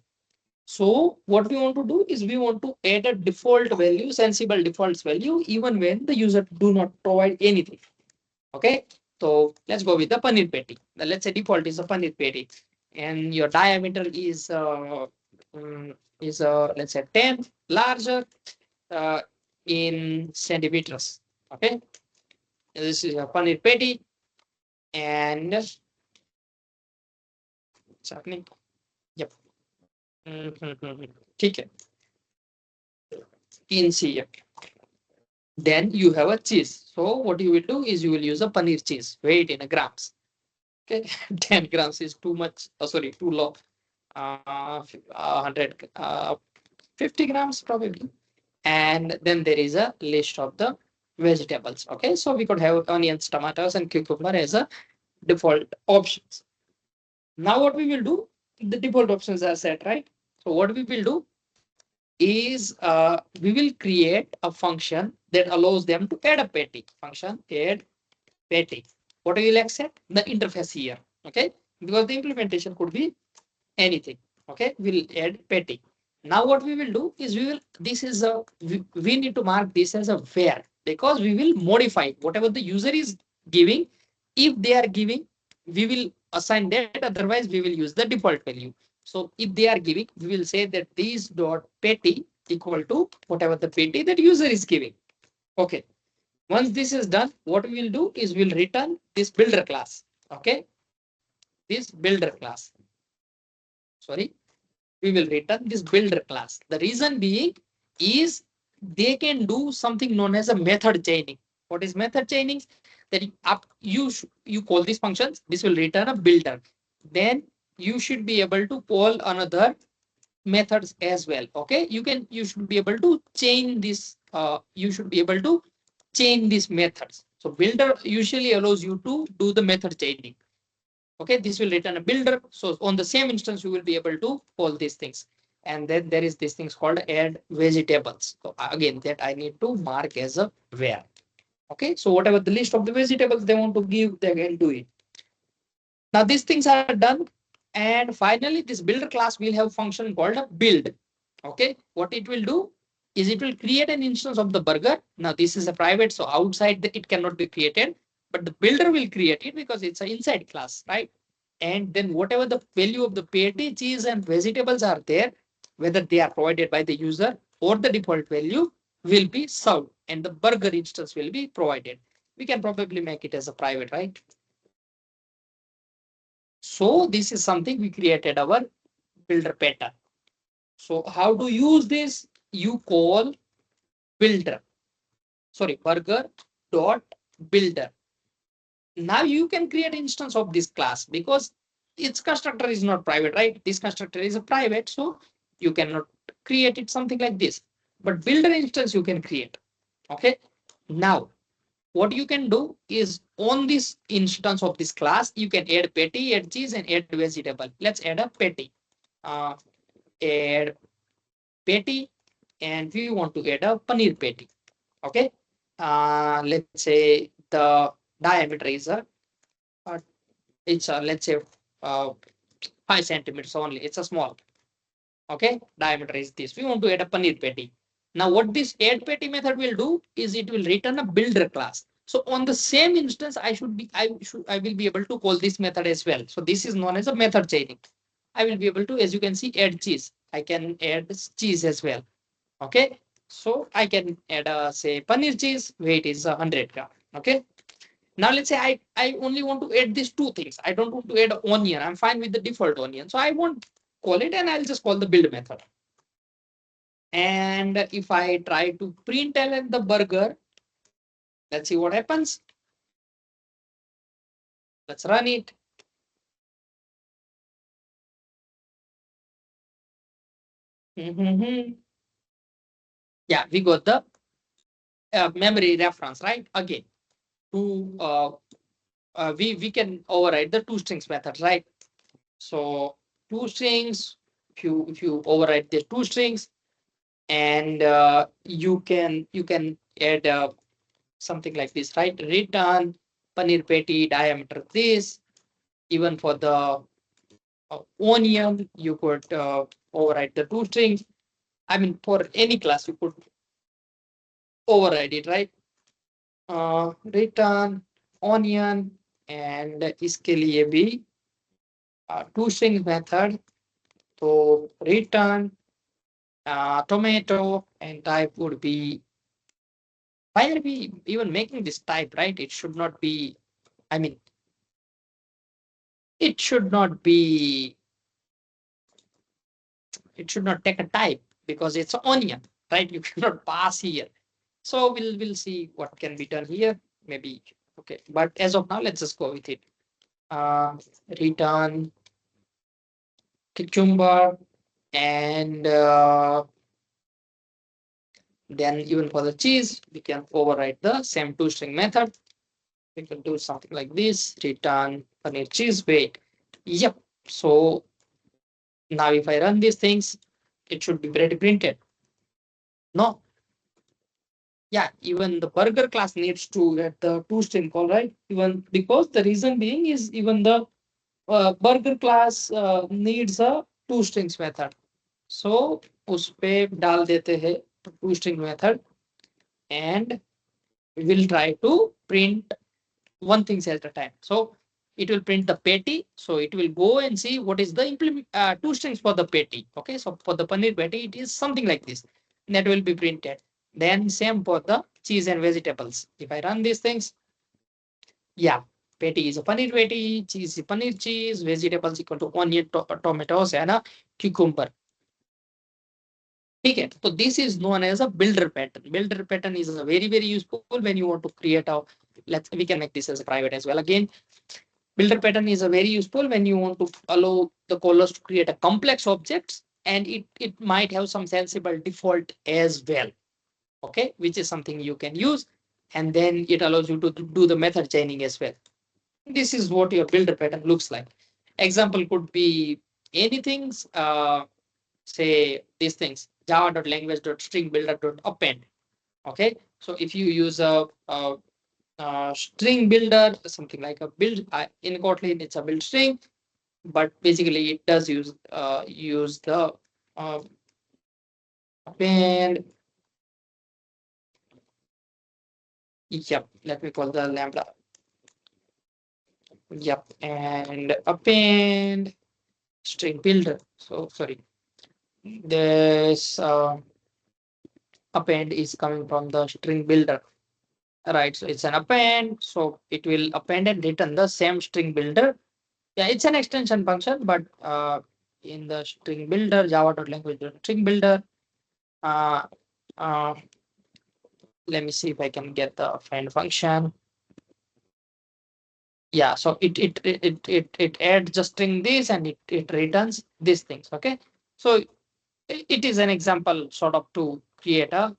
S1: So what we want to do is we want to add a default value, sensible defaults value, even when the user do not provide anything. Okay. So let's go with the paneer patty. Let's say default is a paneer patty, and your diameter is let's say 10 larger uh, in centimeters. Okay. This is a paneer patty, and what's happening? Yep. Okay. In CF. Then you have a cheese. So what you will do is you will use a paneer cheese. Weight in a grams. Okay, 10 grams is too much. Oh, sorry, too low. 100, 50 grams probably. And then there is a list of the vegetables. Okay, so we could have onions, tomatoes, and cucumber as a default options. Now what we will do, the default options are set, right? So what we will do is we will create a function that allows them to add a patty function, add patty. What we will accept? The interface here. Okay, because the implementation could be anything. Okay, we'll add patty. Now what we will do is this is we need to mark this as a where, because we will modify whatever the user is giving. If they are giving, we will assign that, otherwise we will use the default value. So if they are giving, we will say that these dot patty equal to whatever the patty that user is giving. Okay, once this is done, what we will do is we'll return this builder class. Okay, this builder class. Sorry, we will return this builder class. The reason being is they can do something known as a method chaining. What is method chaining? That you call these functions, this will return a builder. Then you should be able to call another methods as well. Okay, you should be able to chain this. You should be able to chain these methods. So builder usually allows you to do the method chaining. Okay, this will return a builder. So on the same instance, you will be able to call these things. And then there is this things called add vegetables. So again, that I need to mark as a where. Okay, so whatever the list of the vegetables they want to give, they can do it. Now these things are done. And finally, this builder class will have function called a build. Okay, what it will do is it will create an instance of the burger. Now this is a private, so outside it cannot be created, but the builder will create it because it's an inside class, right? And then whatever the value of the patty, cheese, and vegetables are there, whether they are provided by the user or the default value, will be served, and the burger instance will be provided. We can probably make it as a private, right? So this is something we created our builder pattern. So how to use this? You call builder, sorry, burger dot builder. Now you can create instance of this class because its constructor is not private, right? This constructor is a private, so you cannot create it something like this. But builder instance you can create. Okay. Now what you can do is on this instance of this class, you can add patty, add cheese, and add vegetable. Let's add a patty. Add patty, and we want to add a paneer patty. Okay. Let's say the diameter is a it's let's say uh, 5 centimeters only. It's a small. Okay, diameter is this. We want to add a paneer patty. Now what this add patty method will do is it will return a builder class. So on the same instance, I will be able to call this method as well. So this is known as a method chaining. I will be able to, as you can see, add cheese. I can add cheese as well. Okay, so I can add a say paneer cheese. Weight is 100 gram. Okay. Now let's say I only want to add these two things. I don't want to add onion. I'm fine with the default onion. So I won't call it, and I'll just call the build method. And if I try to print the burger, let's see what happens. Let's run it. Yeah, we got the memory reference, right? Again, to we can override the toStrings method, right? So toStrings, if you override the toStrings, and you can add something like this, right? Return paneer patty diameter this. Even for the onion, you could override the two strings. I mean, for any class, you could override it, right? Return onion and इसके लिए भी two string method. So return tomato and type would be, why are we even making this type, right? It should not be, I mean, it should not be, it should not take a type because it's onion, right? You cannot pass here. So we'll see what can be done here. Maybe okay, but as of now, let's just go with it. Uh, Return cucumber and then even for the cheese, we can override the same two string method. We can do something like this: return paneer cheese weight. Yep. So now if I run these things, it should be ready printed. No, yeah, even the burger class needs to get the two string call, right? Even because the reason being is even the burger class needs a two strings method. So उस पे डाल देते हैं two string method and we will try to print one thing at a time. So it will print the patty. So it will go and see what is the implement two strings for the patty. Okay, so for the paneer patty, it is something like this. That will be printed. Then same for the cheese and vegetables. If I run these things, yeah, patty is a paneer patty, cheese is paneer cheese, vegetables equal to onion, tomatoes, and a cucumber. Okay, so this is known as a builder pattern. Builder pattern is a very useful when you want to create a. Let's we can make this as a private as well. Again, builder pattern is a very useful when you want to allow the callers to create a complex objects, and it might have some sensible default as well. Okay, which is something you can use, and then it allows you to do the method chaining as well. This is what your builder pattern looks like. Example could be anything. Say these things: java.language.string builder.append. Okay, so if you use a string builder, something like a build in Kotlin, it's a build string, but basically it does use the uh, append. Yep, let me call the lambda. Yep, and append string builder. So sorry, this append is coming from the string builder, right? So it's an append, so it will append and return the same string builder. Yeah, it's an extension function, but in the string builder, java.language string builder, uh, uh, let me see if I can get the find function. Yeah, so it adds the string this and it returns these things. Okay, so it is an example sort of to create a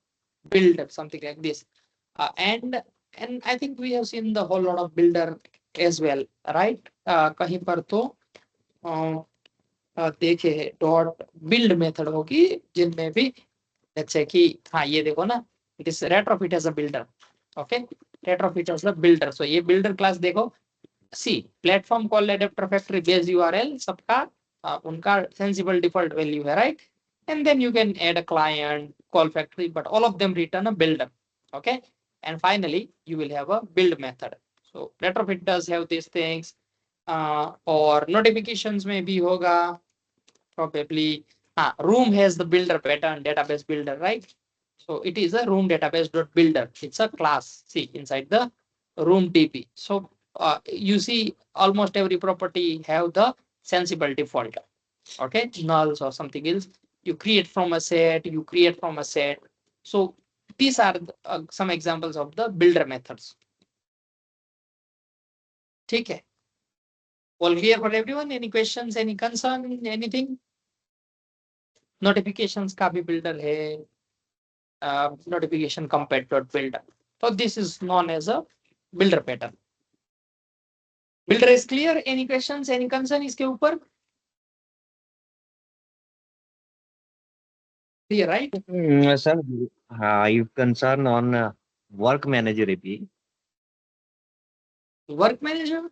S1: builder, something like this. And I think we have seen the whole lot of builder as well, right? कहीं पर तो देखे dot build method होगी जिनमें भी जैसे कि हाँ ये देखो ना, it is Retrofit as a builder. Okay, Retrofit as a builder. So ये बिल्डर क्लास देखो, see platform call adapter factory base URL सबका उनका सेंसिबल डिफॉल्ट वैल्यू है, right? And then you can add a client call factory, but all of them return a builder. Okay, and finally you will have a build method. So retrofit does have these things. और notifications में भी होगा probably. Room has the builder pattern, database builder, right? So it is a room database dot builder. It's a class. See inside the room DB. So you see almost every property have the sensible default. Okay, nulls or something else. You create from a set. You create from a set. So these are some examples of the builder methods. ठीक है. All clear for everyone? Any questions? Any concern? Anything? Notifications का भी builder है. Notification compared dot builder. So this is known as a builder pattern. Builder is clear? Any questions? Any concern इसके ऊपर? Clear, right?
S4: Sir, I concern on work manager API.
S1: Work manager?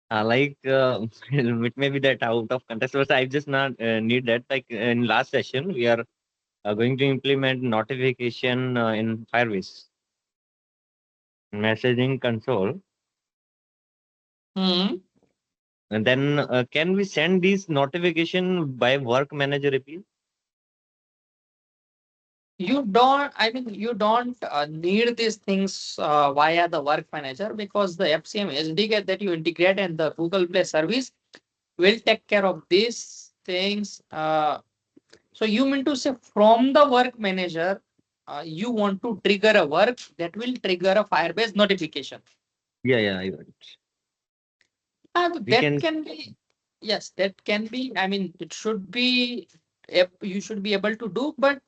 S4: It may be that out of context, but I just not need that. Like in last session, we are going to implement notification in Firebase messaging console.
S1: Hmm.
S4: And then can we send these notification by work manager API?
S1: You don't, I mean, you don't need these things via the work manager, because the FCM SDK that you integrate in the Google Play service will take care of these things. So you mean to say from the work manager, you want to trigger a work that will trigger a Firebase notification.
S4: Yeah, I got it. We
S1: That
S4: can,
S1: can be, yes, that can be. I mean, it should be, you should be able to do, but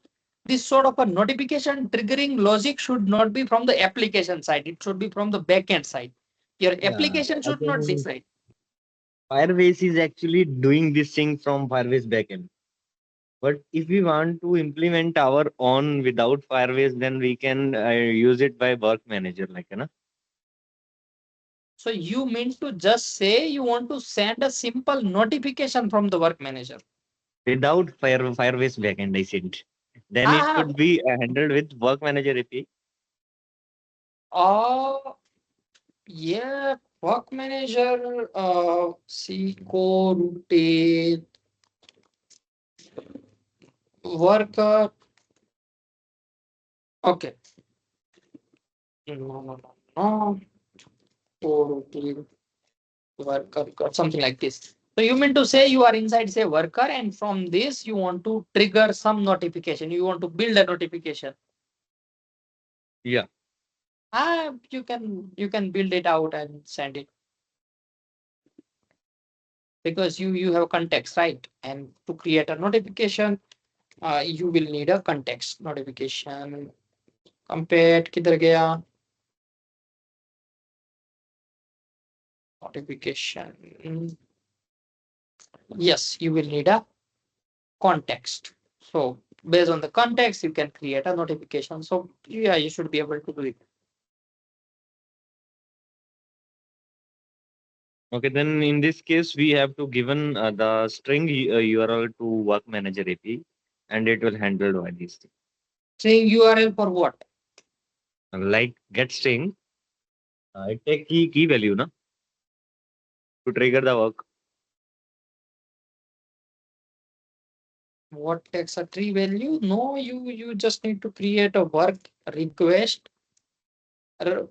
S1: this sort of a notification triggering logic should not be from the application side. It should be from the backend side. Your
S4: yeah,
S1: application
S4: I
S1: should not
S4: think
S1: decide.
S4: Firebase is actually doing this thing from Firebase backend. But if we want to implement our own without Firebase, then we can use it by work manager, like, you know,
S1: So you mean to just say you want to send a simple notification from the work manager.
S4: without Firebase backend, I said. Then it
S1: Ah,
S4: could be handled with work manager API.
S1: oh, yeah, work manager, see, co-routine, worker. Okay. No, no, no, no. Co-routine, worker, something like this. So you mean to say you are inside, say, worker, and from this you want to trigger some notification. You want to build a notification.
S4: Yeah.
S1: You can build it out and send it, because you have context, right? And to create a notification, you will need a context notification. Compare किधर गया? Notification. Yes, you will need a context. So based on the context, you can create a notification. So yeah, you should be able to do it.
S4: Okay, then in this case, we have to given the string URL to work manager API, and it will handle all these things.
S1: String URL for what?
S4: Like get string, it take key value, na, to trigger the work.
S1: What takes a tree value? No, you just need to create a work request.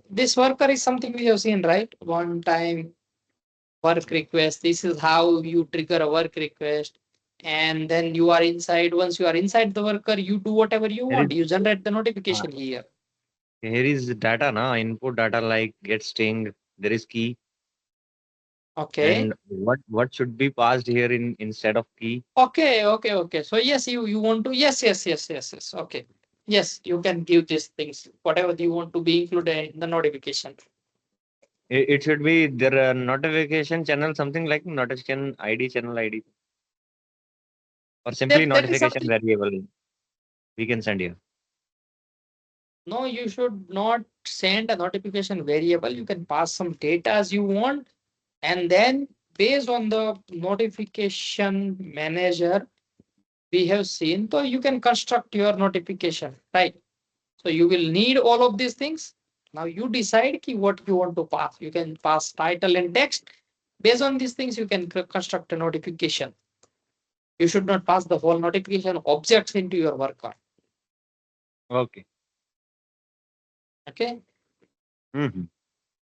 S1: This worker is something we have seen, right? One time work request. This is how you trigger a work request. And then you are inside. Once you are inside the worker, you do whatever you
S4: Here is
S1: want. You generate the
S4: uh,
S1: notification here.
S4: here is data, na, input data like get string. There is key,
S1: Okay.
S4: and what should be passed here in instead of key.
S1: Okay. So yes, you want to, yes. Okay. Yes, you can give these things, whatever you want to be included in the notification.
S4: It should be there notification channel, something like notification ID, channel ID, or simply
S1: That is
S4: notification
S1: something.
S4: variable. We can send here.
S1: No, you should not send a notification variable. You can pass some data as you want, and then based on the notification manager we have seen, so you can construct your notification, right? So you will need all of these things. Now you decide what you want to pass. You can pass title and text. Based on these things, you can construct a notification. You should not pass the whole notification objects into your worker.
S4: Okay.
S1: Okay.
S4: Mm-hmm.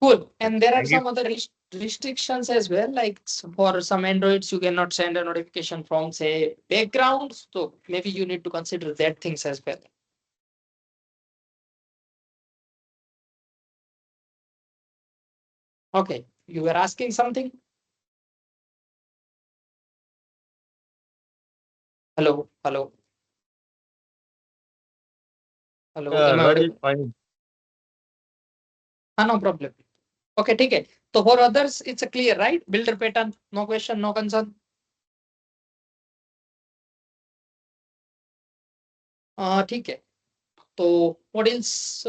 S1: Cool. And there are
S4: Thank you.
S1: some other restrictions as well. Like for some Androids, you cannot send a notification from, say, backgrounds. So maybe you need to consider that things as well. Okay. You were asking something? Hello. Hello. Hello. Am I
S4: Raj is
S1: audible?
S4: fine.
S1: No problem. Okay, ठीक है. So for others, it's a clear, right? Builder pattern, no question, no concern. ठीक है. So what else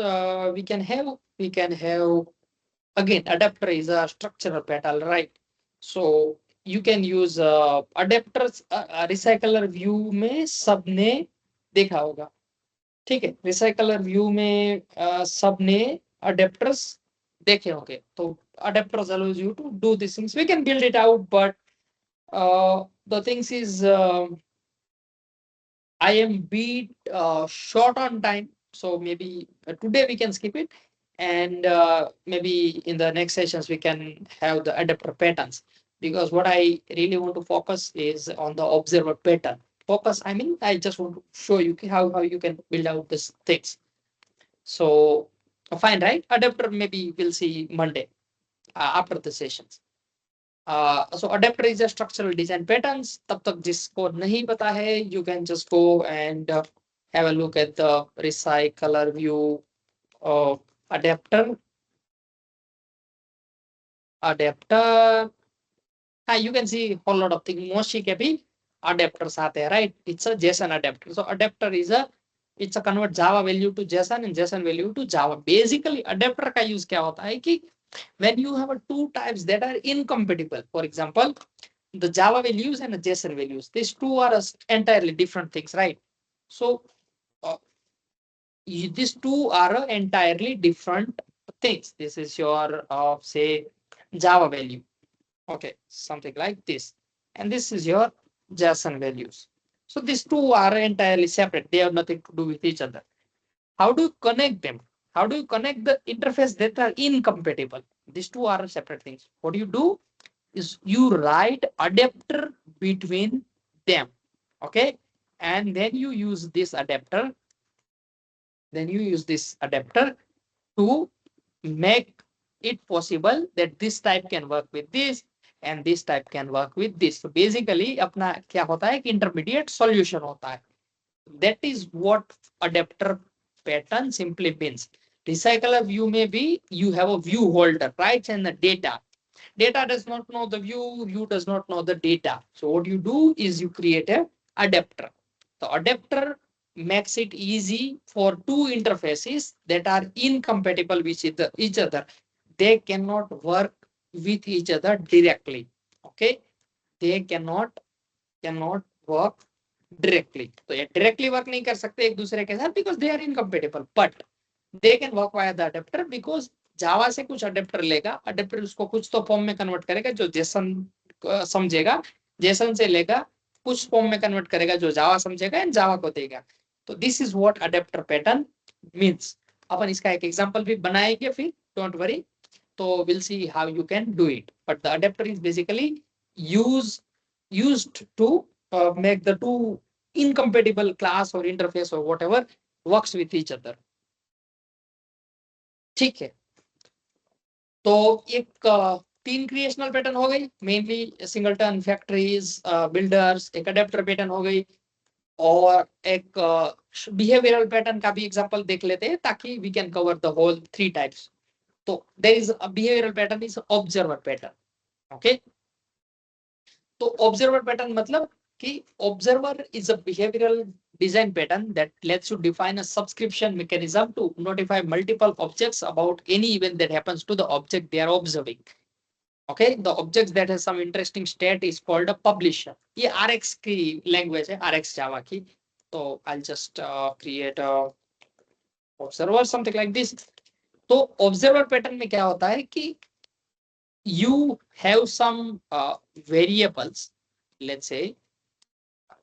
S1: we can have? We can have, again, adapter is a structural pattern, right? So you can use adapters. Recycler view में सबने देखा होगा, ठीक है? Recycler view में सबने अडेप्टर्स देखे होंगे. तो adapters allows you to do these things. We can build it out, but the things is I am bit short on time, so maybe today we can skip it, and maybe in the next sessions we can have the adapter patterns, because what I really want to focus is on the observer pattern. Focus, I mean, I just want to show you how you can build out these things. So fine, right? Adapter maybe we'll see Monday after the sessions. So adapter is a structural design patterns. तब तक जिसको नहीं पता है, you can just go and have a look at the recycler view of adapter. Adapter. You can see whole lot of things. Moshi के भी adapters आते हैं, right? It's a JSON adapter. So adapter is a, it's a convert Java value to JSON and JSON value to Java. Basically adapter का use क्या होता है कि when you have a two types that are incompatible, for example, the Java values and the JSON values, these two are entirely different things, right? So uh, these two are entirely different things. This is your say Java value, okay, something like this, and this is your JSON values. So these two are entirely separate. They have nothing to do with each other. How do you connect them? How do you connect the interface that are incompatible? These two are separate things. What do you do is you write adapter between them, okay? And then you use this adapter. Then you use this adapter to make it possible that this type can work with this and this type can work with this. So basically अपना क्या होता है कि intermediate solution होता है. That is what adapter pattern simply means. Recycler view may be you have a view holder, right? And the data. Data does not know the view does not know the data. So what you do is you create a adapter. The adapter makes it easy for two interfaces that are incompatible with each other. They cannot work with each other directly. Okay, they cannot work directly. तो ये directly work नहीं कर सकते एक दूसरे के साथ because they are incompatible. But they can work via the adapter because जावा से कुछ अडेप्टर लेगा, अडेप्टर उसको कुछ तो फॉर्म में कन्वर्ट करेगा जो जेसन समझेगा, जेसन से लेगा कुछ फॉर्म में कन्वर्ट करेगा जो जावा समझेगा एंड जावा को देगा. तो this is what adapter pattern means. अपन इसका एक एग्जांपल भी बनाएंगे फिर, डोंट वरी. तो will see how you can do it. But the adapter is basically used to make the two incompatible class or interface or whatever works with each other. ठीक है. तो एक तीन क्रिएशनल पैटर्न हो गई, mainly singleton, factories, builders. एक adapter pattern हो गई और एक बिहेवियरल पैटर्न का भी एग्जांपल देख लेते हैं ताकि we can cover the whole three types. तो there is a behavioural pattern is observer pattern. Okay, तो ऑब्जर्वर पैटर्न मतलब कि observer is a behavioural design pattern that lets you define a subscription mechanism to notify multiple objects about any event that happens to the object they are observing. Okay, the objects that has some interesting state is called a publisher. ये RX की language है, RX Java की. तो I'll just create a observer something like this. तो observer pattern में क्या होता है कि you have some variables. Let's say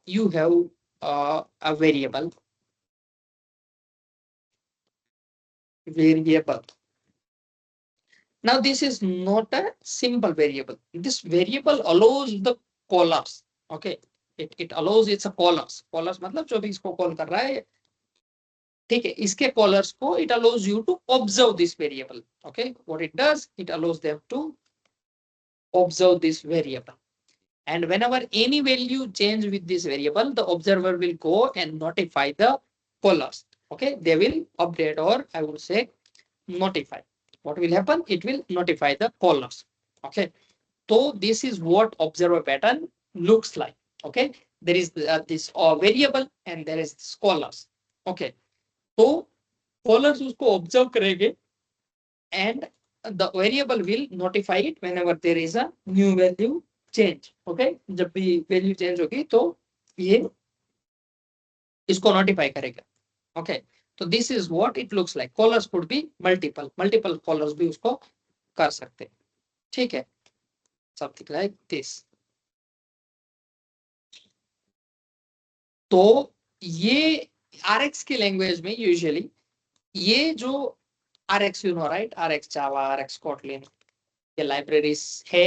S1: you have a variable. Now this is not a simple variable. This variable allows the callers. Okay, it allows it's a callers. Callers मतलब जो भी इसको call कर रहा है, ठीक है, इसके callers को it allows you to observe this variable. Okay, what it does, it allows them to observe this variable. And whenever any value change with this variable, the observer will go and notify the callers. Okay, they will update, or I would say notify. What will happen? It will notify the callers. Okay, so this is what observer pattern looks like. Okay, there is this variable and there is this callers. Okay, so callers उसको observe करेंगे and the variable will notify it whenever there is a new value change. Okay, जब भी value change होगी तो ये इसको notify करेगा. Okay, तो this is what it looks like. Callers could be multiple callers भी उसको कर सकते. ठीक है, समथिंग लाइक दिस. तो ये RX की लैंग्वेज में यूजुअली ये जो RX you know right, RX Java, RX Kotlin, ये लाइब्रेरीज है.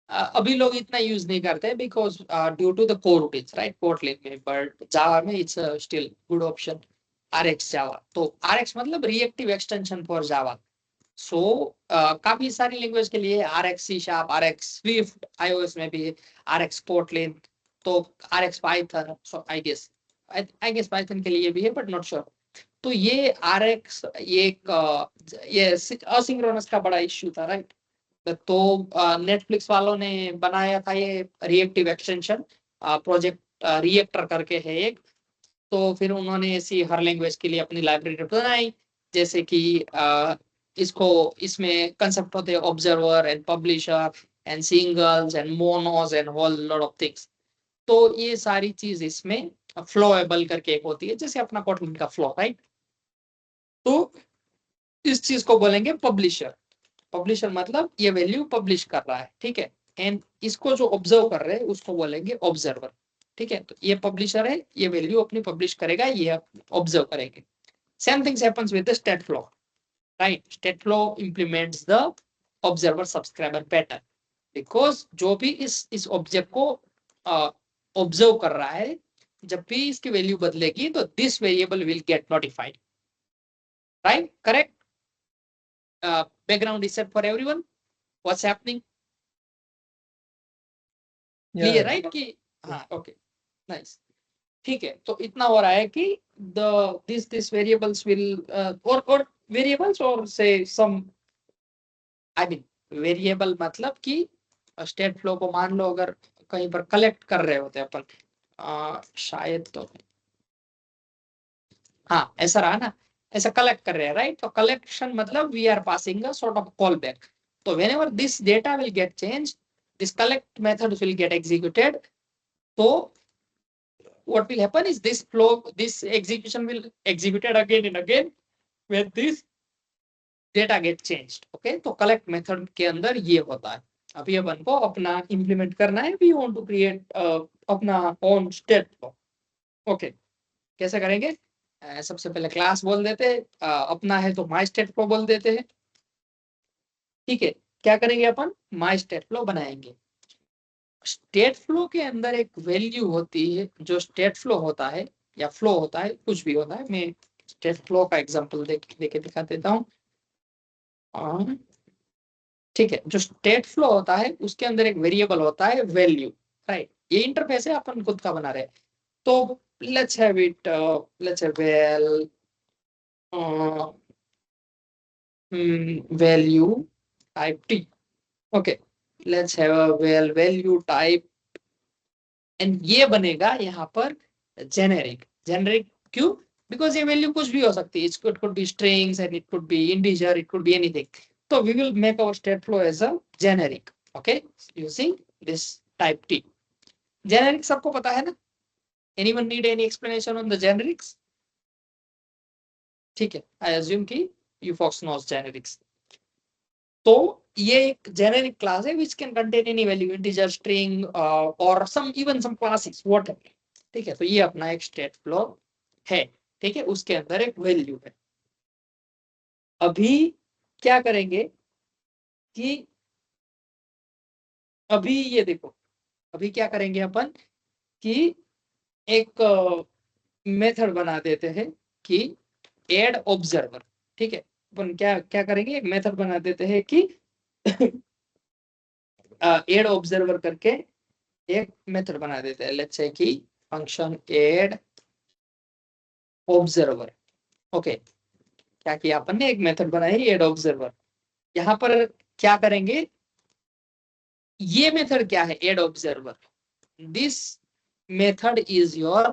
S1: अभी लोग इतना यूज नहीं करते because due to the coroutines right Kotlin में, बट जावा में it's still good option RX Java. तो RX मतलब reactive extension for Java. So काफी सारी लैंग्वेज के लिए RX C sharp, RX Swift, iOS में भी RX कोटलिन, तो RX Python. So I guess Python के लिए भी है बट नॉट श्योर. तो ये RX ये एक ये असिंक्रोनस का बड़ा इश्यू था राइट. तो नेटफ्लिक्स वालों ने बनाया था ये रिएक्टिव एक्सटेंशन, प्रोजेक्ट रिएक्टर करके है एक. तो फिर उन्होंने ऐसी हर लैंग्वेज के लिए अपनी लाइब्रेरी बनाई. जैसे कि इसको इसमें कंसेप्ट होते हैं observer and publisher and singles and monos and whole lot of things. तो ये सारी चीज इसमें फ्लोएबल करके एक होती है, जैसे अपना कोटलिन का फ्लो राइट. तो इस चीज को बोलेंगे पब्लिशर. पब्लिशर मतलब ये वैल्यू पब्लिश कर रहा है. ठीक है, एंड इसको जो ऑब्जर्व कर रहे हैं उसको बोलेंगे ऑब्जर्वर. ठीक है, तो ये पब्लिशर है, ये वैल्यू अपनी पब्लिश करेगा, ये ऑब्जर्व करेंगे. Same things happens with the state flow right. State flow implements the observer subscriber pattern, because जो भी इस ऑब्जेक्ट को ऑब्जर्व कर रहा है, जब भी इसकी वैल्यू बदलेगी तो this variable will get notified right. Correct. Background is set for everyone. What's happening? Clear, right? कि हाँ, okay, nice. ठीक है, तो इतना हो रहा है कि this variables will or variables or say some, I mean variable मतलब कि स्टेट फ्लो को मान लो अगर कहीं पर कलेक्ट कर रहे होते अपन, शायद तो हाँ ऐसा रहा ना, ऐसा कलेक्ट कर रहे हैं राइट. तो कलेक्शन मतलब we are passing a sort of callback. तो whenever this data will get changed, this collect method will get executed. So what will happen is this flow, this execution will executed again and again when this data get changed. Okay, तो collect method के अंदर ये होता है. अभी अपन को अपना implement करना है, we want to create अपना own state flow. Okay, कैसे करेंगे? सबसे पहले क्लास बोल देते हैं, अपना है तो माई स्टेट फ्लो बोल देते हैं. ठीक है, क्या करेंगे अपन? माई स्टेट फ्लो बनाएंगे. स्टेट फ्लो के अंदर एक वैल्यू होती है, जो स्टेट फ्लो होता है या फ्लो होता है, कुछ भी होता है. मैं स्टेट फ्लो का एग्जांपल देके दिखा देता हूँ. ठीक है, जो स्टेट फ्लो होता है उसके अंदर एक वेरिएबल होता है वैल्यू राइट. ये इंटरफेस है, अपन खुद का बना रहे हैं. तो let's have it let's have value type t. Okay, let's have a value type and ये बनेगा यहाँ पर जेनेरिक. जेनेरिक क्यों? बिकॉज ये वैल्यू कुछ भी हो सकती है. It could be strings and it could be integer, it could be anything. तो we will make our state flow as a generic. Okay, using this type t. Generic सबको पता है ना? Anyone need any explanation on the generics? ठीक है, I assume कि you folks knows generics. तो ये एक जेनेरिक क्लास है which can contain any value, integer, string or some even some classes whatever. ठीक है, तो ये अपना एक स्टेट फ्लो है. ठीक है, उसके अंदर एक वैल्यू है. अभी क्या करेंगे कि अभी ये देखो, अभी क्या करेंगे अपन कि एक मेथड बना देते हैं कि एड ऑब्जर्वर. ठीक है, अपन क्या क्या करेंगे, एक मेथड बना देते हैं कि एड ऑब्जर्वर करके एक मेथड बना देते हैं. लेट्स से कि फंक्शन एड ऑब्जर्वर. ओके, क्या किया अपन ने? एक मेथड बनाई एड ऑब्जर्वर. यहाँ पर क्या करेंगे? ये मेथड क्या है? Add observer. This method is your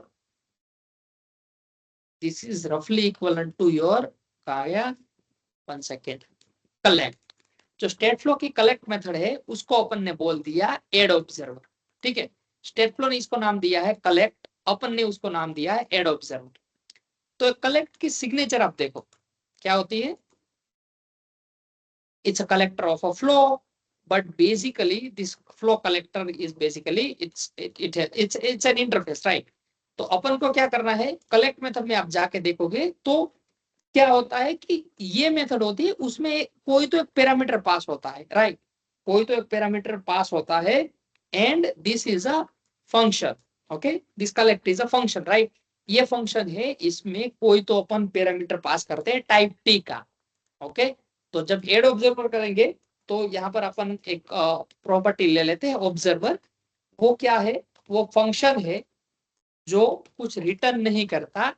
S1: this is रफली इक्वलेंट टू योर क्या, 1 सेकेंड, कलेक्ट। जो स्टेट फ्लो की कलेक्ट मेथड है उसको अपन ने बोल दिया एड ऑब्जर्वर। ठीक है, स्टेट फ्लो ने इसको नाम दिया है कलेक्ट, अपन ने उसको नाम दिया है एड ऑब्जर्वर। तो कलेक्ट की सिग्नेचर आप देखो क्या होती है, it's a collector of a flow, but basically this flow collector is basically it's an interface, right? तो अपन को क्या करना है, कलेक्ट मेथड में आप जाके देखोगे तो क्या होता है कि ये मेथड होती है, उसमें कोई तो एक पैरामीटर पास होता है, राइट? कोई तो एक पैरामीटर पास होता है and this is a function. Okay, this collect is a function, right? ये फंक्शन है, इसमें कोई तो अपन पैरामीटर पास करते हैं टाइप टी का। ओके, तो जब एड ऑब्जर्वर करेंगे तो यहाँ पर अपन एक प्रॉपर्टी ले लेते हैं ऑब्जर्वर। वो क्या है, वो फंक्शन है जो कुछ रिटर्न नहीं करता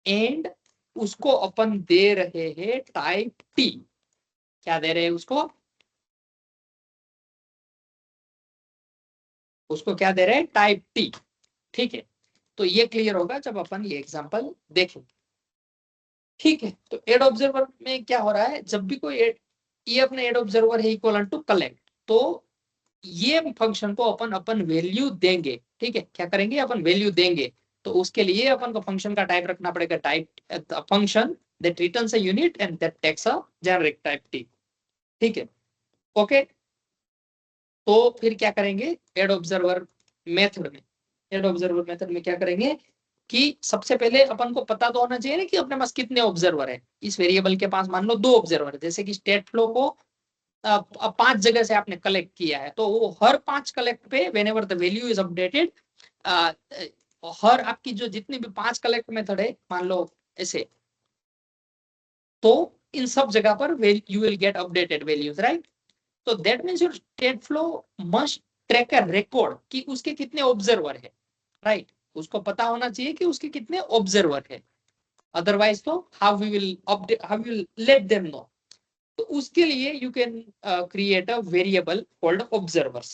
S1: एंड उसको अपन दे रहे हैं टाइप टी। क्या दे रहे हैं उसको, उसको क्या दे रहे हैं, टाइप टी। ठीक है, तो ये क्लियर होगा जब अपन ये एग्जांपल देखें। ठीक है, तो एड ऑब्जर्वर में क्या हो रहा है, जब भी कोई ये अपने एड ऑब्जर्वर है इक्वल टू कलेक्ट, तो ये फंक्शन को अपन वैल्यू देंगे। ठीक है, क्या करेंगे, अपन वैल्यू देंगे। तो उसके लिए अपन को फंक्शन का टाइप रखना पड़ेगा, type function that returns a unit and that takes a generic type T. ठीक है, ओके। तो फिर क्या करेंगे, एड ऑब्जर्वर मेथड में, एड ऑब्जर्वर मेथड में क्या करेंगे कि सबसे पहले अपन को पता तो होना चाहिए ना कि अपने पास कितने ऑब्जर्वर है। इस वेरिएबल के पास मान लो 2 ऑब्जर्वर है, जैसे कि स्टेट फ्लो को 5 जगह से आपने कलेक्ट किया है, तो वो हर 5 कलेक्ट पे whenever the value is updated, हर आपकी जो जितनी भी 5 कलेक्ट मेथड है मान लो ऐसे, तो इन सब जगह पर you will get updated values, right? तो that means your state flow must track a record कि उसके कितने ऑब्जर्वर है, राइट? उसको पता होना चाहिए कि उसके कितने ऑब्जर्वर है, अदरवाइज तो how we will update, how we will let them know. तो उसके लिए you can create a variable called observers.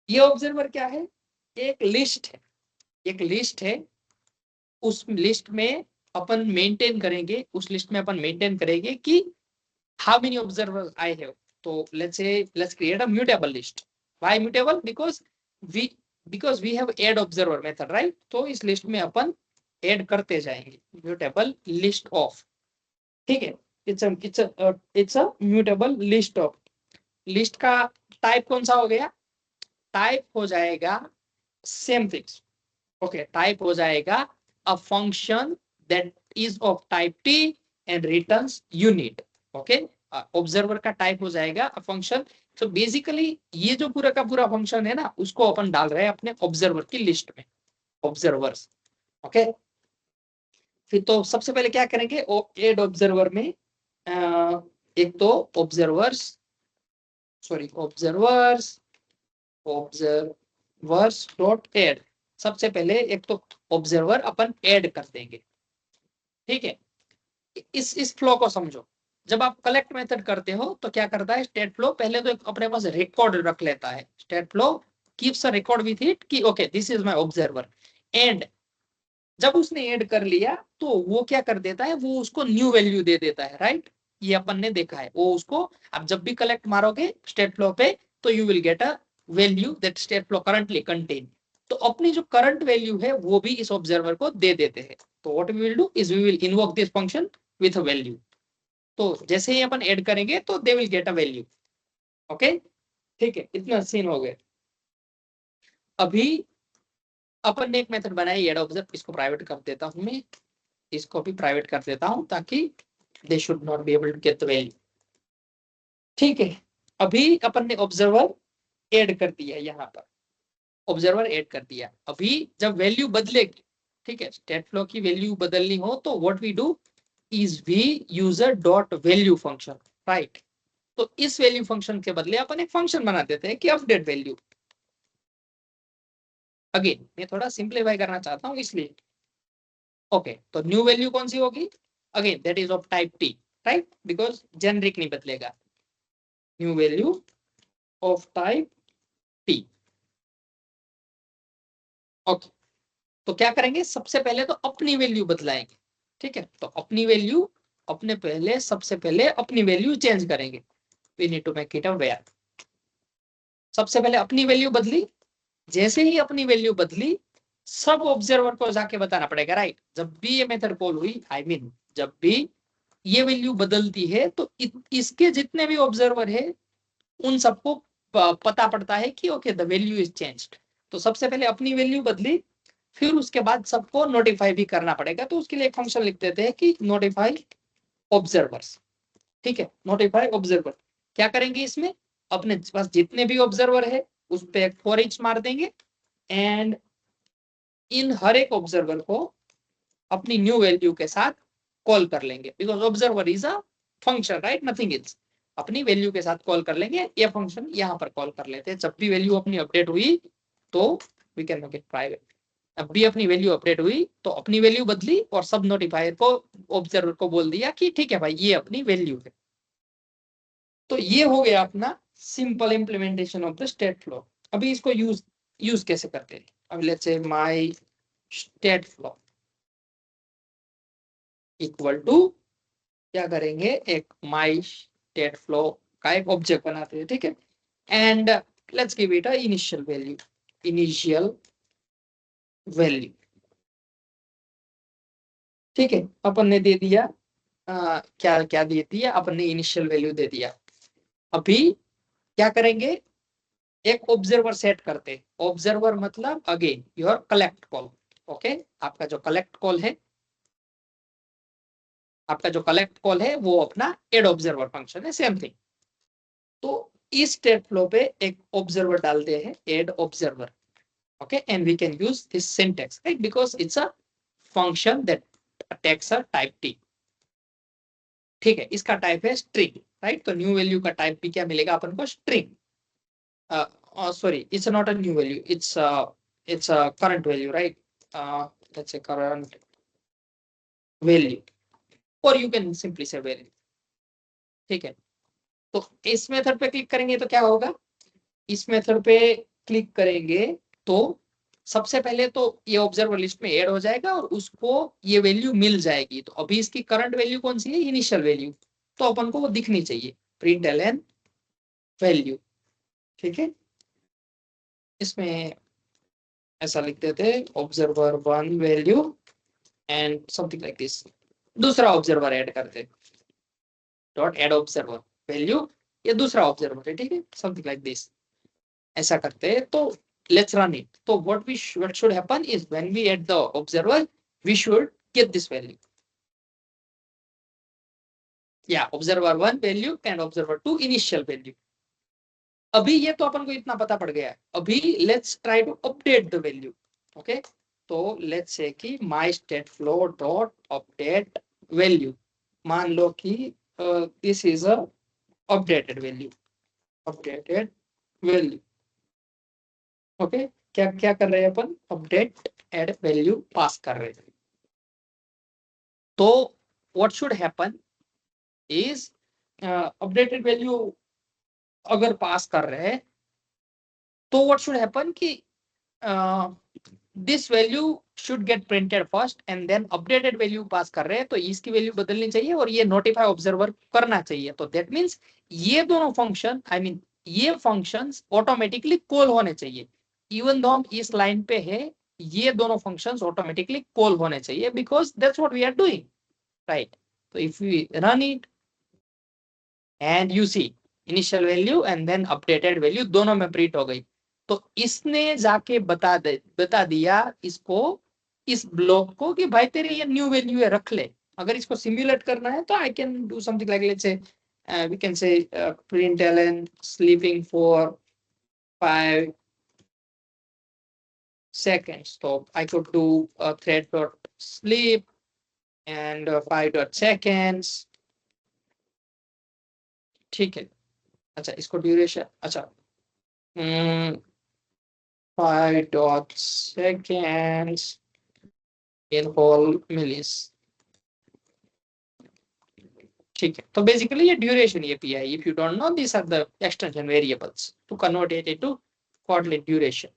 S1: ये ऑब्जर्वर क्या है, एक लिस्ट है, एक लिस्ट है। उस लिस्ट में अपन मेंटेन करेंगे, उस लिस्ट में अपन मेंटेन करेंगे कि how many observers I have. So let's say let's create a mutable list. Why mutable? We because we have add observer method, right? तो इस लिस्ट में अपन ऐड करते जाएंगे mutable list of। ठीक है, it's a mutable list of। List का type कौन सा हो गया, टाइप हो जाएगा सेम थिंग्स। ओके, टाइप हो जाएगा अ function that is of type T and returns unit. Okay, observer का टाइप हो जाएगा अ फंक्शन। तो बेसिकली ये जो पूरा का पूरा फंक्शन है ना, उसको अपन डाल रहे हैं अपने ऑब्जर्वर की लिस्ट में, ऑब्जर्वर्स। ओके, फिर तो सबसे पहले क्या करेंगे, एड ऑब्जर्वर में एक तो observers, sorry observers, observers dot add. सबसे पहले एक तो ऑब्जर्वर अपन ऐड कर देंगे। ठीक है, इस फ्लो को समझो। जब आप कलेक्ट मेथड करते हो तो क्या करता है स्टेट फ्लो, पहले तो एक अपने पास रिकॉर्ड रख लेता है। State flow keeps a record with it कि okay this is my observer. And जब उसने ऐड कर लिया तो वो क्या कर देता है, वो उसको न्यू वैल्यू दे देता है, राइट? ये अपन ने देखा है, वो उसको आप जब भी कलेक्ट मारोगे स्टेट फ्लो पे तो you will get a value that state flow currently contain. तो अपनी जो करंट वैल्यू है वो भी इस ऑब्जर्वर को दे देते हैं। तो what we will do is we will invoke this function with a value. तो जैसे ही अपन ऐड करेंगे तो they will get a value. Okay, ठीक है, इतना सीन हो गया। अभी अपन ने एक मेथड बनाई एड ऑब्जर्व, इसको प्राइवेट कर देता हूं मैं, इसको भी प्राइवेट कर देता हूं ताकि they should not be able to get the value. ठीक है, अभी अपन ने ऑब्जर्वर ऐड कर दिया, यहाँ पर ऑब्जर्वर ऐड कर दिया। अभी जब वैल्यू बदलेगी, ठीक है, स्टेट फ्लो की वैल्यू बदलनी हो तो what we do is we user dot value function, right? तो इस वैल्यू फंक्शन के बदले अपन एक फंक्शन बना देते हैं कि अपडेट वैल्यू। अगेन मैं थोड़ा सिंप्लीफाई करना चाहता हूँ इसलिए। ओके, तो न्यू वैल्यू कौन सी होगी, again that is of type T, right? Because generic नहीं बदलेगा, new value of type T. Okay, तो क्या करेंगे, सबसे पहले तो अपनी वैल्यू बदलाएंगे। ठीक है, तो अपनी वैल्यू सबसे पहले अपनी वैल्यू चेंज करेंगे। We need to make it aware. सबसे पहले अपनी वैल्यू बदली, जैसे ही अपनी वैल्यू बदली सब ऑब्जर्वर को जाके बताना पड़ेगा, राइट। जब भी ये मेथड कॉल हुई, आई मीन जब भी ये वैल्यू बदलती है तो इसके जितने भी ऑब्जर्वर है उन सबको पता पड़ता है कि okay the value is changed. तो सबसे पहले अपनी वैल्यू बदली, फिर उसके बाद सबको नोटिफाई भी करना पड़ेगा। तो उसके लिए एक फंक्शन लिख देते हैं कि नोटिफाई ऑब्जर्वर्स। ठीक है, नोटिफाई ऑब्जर्वर। क्या करेंगे इसमें, अपने पास जितने भी ऑब्जर्वर है उस पर एक फॉर ईच मार देंगे एंड इन हर एक ऑब्जर्वर को अपनी न्यू वैल्यू के साथ कॉल कर लेंगे, because observer is a function, right, nothing else. अपनी वैल्यू के साथ कॉल कर लेंगे, ये फंक्शन यहाँ पर कॉल कर लेते हैं। जब भी वैल्यू अपनी अपडेट हुई तो we can make it private. अब भी अपनी वैल्यू अपडेट हुई तो अपनी वैल्यू बदली और सब नोटिफायर को, ऑब्जर्वर को बोल दिया कि ठीक है भाई ये अपनी वैल्यू है। तो ये हो गया अपना simple implementation of the state flow. अभी इसको यूज कैसे करते हैं। अब let's say my state flow equal to, क्या करेंगे, एक माय स्टेट फ्लो का एक ऑब्जेक्ट बनाते हैं। ठीक है, and let's give it a initial value. ठीक है, अपन ने दे दिया क्या क्या दे दिया, अपन ने इनिशियल वैल्यू दे दिया। अभी क्या करेंगे, एक ऑब्जर्वर सेट करते। ऑब्जर्वर मतलब again your collect call. Okay, आपका जो कलेक्ट कॉल है, वो अपना एड ऑब्जर्वर फंक्शन है, सेम थिंग। तो इस स्टेट फ्लो पे एक ऑब्जर्वर डालते हैं, add observer. Okay, and we can use this syntax, right, because it's a function that takes a type T. ठीक है, इसका टाइप है स्ट्रिंग, राइट। तो न्यू वैल्यू का टाइप भी क्या मिलेगा अपन को, string. Sorry, it's not a new value, it's a current value, right. Let's say current value, or you can simply say value. ठीक है, तो इस मेथड पे क्लिक करेंगे तो क्या होगा, इस मेथड पे क्लिक करेंगे तो सबसे पहले तो ये ऑब्जर्वर लिस्ट में ऐड हो जाएगा और उसको ये वैल्यू मिल जाएगी। तो अभी इसकी करंट वैल्यू कौन सी है, इनिशियल वैल्यू, तो अपन को वो दिखनी चाहिए, प्रिंट एलएन वैल्यू। ठीक है, इसमें ऐसा लिख देते हैं observer one value and something like this. दूसरा ऑब्जर्वर ऐड करते, डॉट ऐड ऑब्जर्वर वैल्यू, ये दूसरा ऑब्जर्वर है। ठीक है, समथिंग लाइक दिस, ऐसा करते हैं। तो लेट्स रन इट। तो what should happen is when we add the observer we should get this value. Yeah, observer 1 value and observer 2 initial value. अभी ये तो अपन को इतना पता पड़ गया है। अभी let's try to update the value. Okay, तो लेट्स से कि my state flow dot update value, मान लो कि this is a updated value. Okay, क्या क्या कर रहे हैं अपन, अपडेट एड वैल्यू पास कर रहे हैं। तो what should happen is, updated value अगर पास कर रहे हैं तो व्हाट शुड हैपन कि this value should get printed first and then updated value pass कर रहे हैं तो इसकी वैल्यू बदलनी चाहिए और ये नोटिफाई ऑब्जर्वर करना चाहिए। तो दैट मीन्स ये दोनों फंक्शन, आई मीन ये फंक्शंस ऑटोमेटिकली कॉल होने चाहिए। इवन दो हम इस लाइन पे है, ये दोनों फंक्शंस ऑटोमेटिकली कॉल होने चाहिए because that's what we are doing, right. तो if we run it and you see initial value and then updated value दोनों में प्रिंट हो गई। तो इसने जाके बता दिया इसको, इस ब्लॉक को कि भाई तेरे ये न्यू वैल्यू है, रख ले। अगर इसको सिमुलेट करना है तो I can do something like, let's say we can say println sleeping for 5 seconds. So I could do thread dot sleep and 5 dot seconds. ठीक है, अच्छा इसको ड्यूरेशन, अच्छा 5 dot seconds in whole millis. ठीक है, तो basically ये duration API, if you don't know this are the extension variables to convert it into Kotlin duration.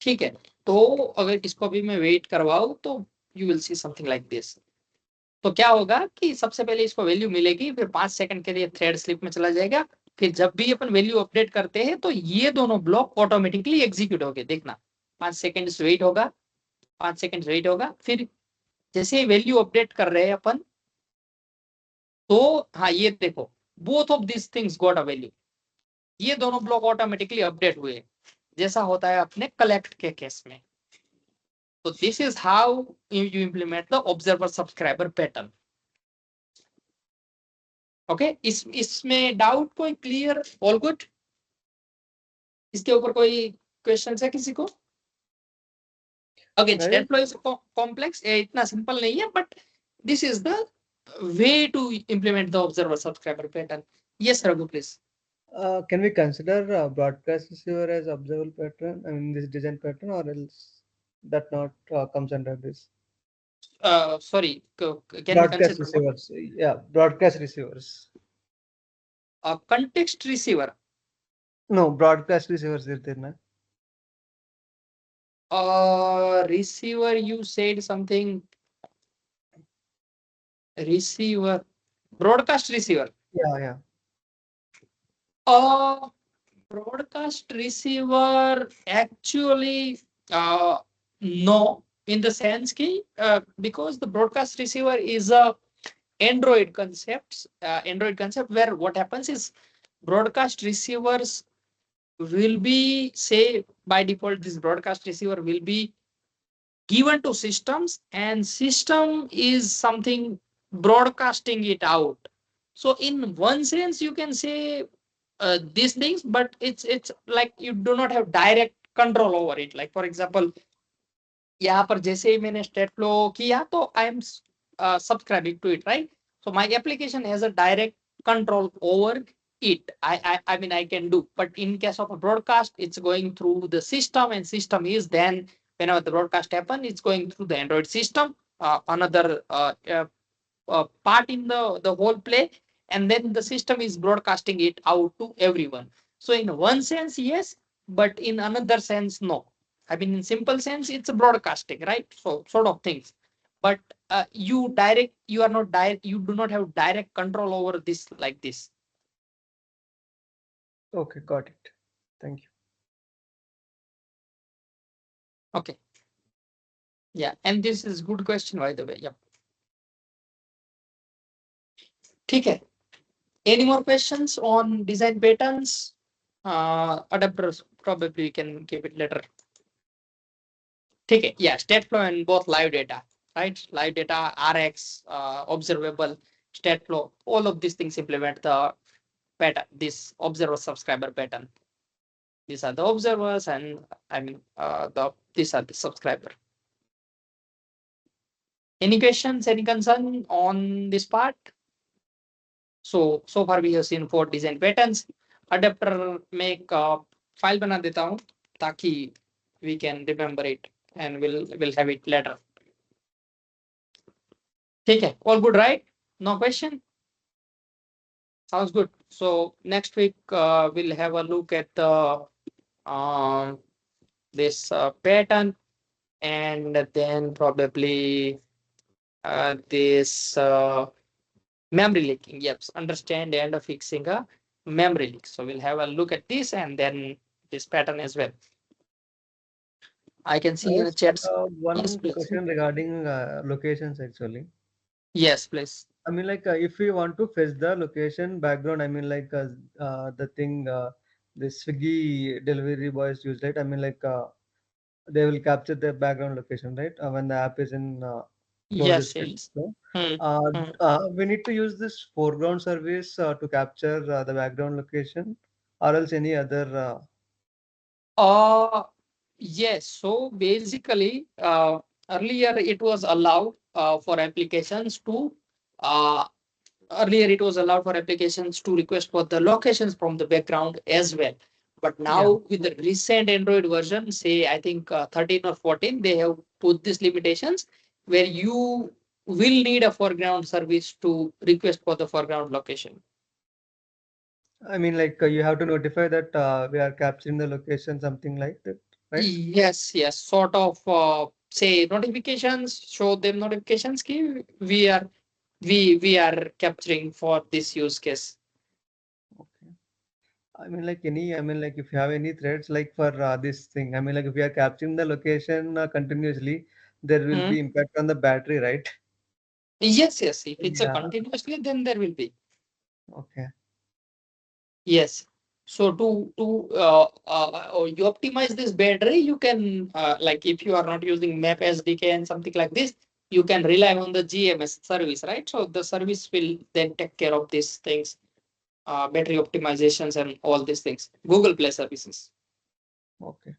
S1: ठीक है, तो अगर इसको भी मैं वेट करवाऊं तो you will see something like this. तो क्या होगा कि सबसे पहले इसको वैल्यू मिलेगी, फिर 5 सेकंड के लिए थ्रेड स्लिप में चला जाएगा, फिर जब भी अपन वैल्यू अपडेट करते हैं तो ये दोनों ब्लॉक ऑटोमेटिकली एग्जीक्यूट हो गए। देखना 5 सेकंड वेट होगा, 5 सेकंड वेट होगा, फिर जैसे वैल्यू अपडेट कर रहे हैं अपन तो हाँ ये देखो both of this things got a value, ये दोनों ब्लॉक ऑटोमेटिकली अपडेट हुए जैसा होता है अपने कलेक्ट के केस में। तो this is how you implement the observer subscriber pattern. Okay, इसमें डाउट कोई, क्लियर, ऑल गुड? इसके ऊपर कोई क्वेश्चन है किसी को? Again
S5: Right?
S1: State flow is complex, इतना सिंपल नहीं है, but this is the way to implement the observer subscriber pattern. Yes Raghu please.
S5: Can we consider broadcast receiver as observable pattern? I mean, this design pattern, or else that not comes under this?
S1: Sorry, can we
S5: Broadcast
S1: consider what?
S5: receivers. Yeah, broadcast receivers.
S1: Context receiver.
S5: No, broadcast receivers irtena.
S1: Receiver, you said something. Receiver, broadcast receiver.
S5: Yeah.
S1: Broadcast receiver actually no, in the sense ki because the broadcast receiver is a Android concept where what happens is broadcast receivers will be, say by default this broadcast receiver will be given to systems and system is something broadcasting it out. So in one sense you can say these things, but it's like you do not have direct control over it. Like for example यहाँ पर जैसे ही मैंने state flow किया तो I am subscribing to it, right? So my application has a direct control over it. I mean I can do, but in case of a broadcast it's going through the system, and system is then whenever the broadcast happen it's going through the Android system, another part in the whole play, and then the system is broadcasting it out to everyone. So in one sense yes, but in another sense no. I mean in simple sense it's a broadcasting, right? So sort of things, but you are not direct, you do not have direct control over this like this.
S5: Okay, got it. Thank you.
S1: Okay, yeah, and this is good question by the way. Yeah, ठीक है. Any more questions on design patterns? Adapters probably we can keep it later. ठीक है, yeah, state flow and both live data, right? Live data, RX, observable, state flow, all of these things implement the pattern, this observer subscriber pattern. These are the observers, and I mean these are the subscriber. Any questions, any concern on this part? So far we have seen 4 design patterns. Adapter में एक file बना देता हूँ ताकि we can remember it and we'll have it later. ठीक है, all good, right? No question? Sounds good. So next week we'll have a look at the this pattern, and then probably this memory leaking. Yes, understand and fixing a memory leak. So we'll have a look at this and then this pattern as well. I can see in the
S5: Yes,
S1: chats.
S5: one
S1: Yes, please.
S5: question regarding locations actually.
S1: Yes, please.
S5: I mean, like if we want to fetch the location background, I mean, like the thing the Swiggy delivery boys use, right? I mean, like they will capture the background location, right? When the app is in closes
S1: Yes,
S5: it.
S1: yes.
S5: So,
S1: Hmm.
S5: we need to use this foreground service to capture the background location, or else any other.
S1: Yes. So basically, earlier it was allowed for applications to uh, earlier it was allowed for applications to request for the locations from the background as well. But now
S5: Yeah.
S1: with the recent Android version, say I think 13 or 14, they have put these limitations where you will need a foreground service to request for the foreground location.
S5: I mean, like you have to notify that we are capturing the location, something like that. right?
S1: Yes, yes, sort of say notifications, show them notifications key. We are capturing for this use case.
S5: Okay. I mean, like if you have any threads like for this thing, I mean, like if we are capturing the location continuously, there will
S1: Hmm.
S5: be impact on the battery, right?
S1: Yes, yes. If it's a
S5: Yeah.
S1: continuously, then there will be.
S5: Okay.
S1: Yes. So you optimize this battery, you can like if you are not using Map SDK and something like this, you can rely on the GMS service, right? So the service will then take care of these things, battery optimizations and all these things. Google Play services,
S5: Okay.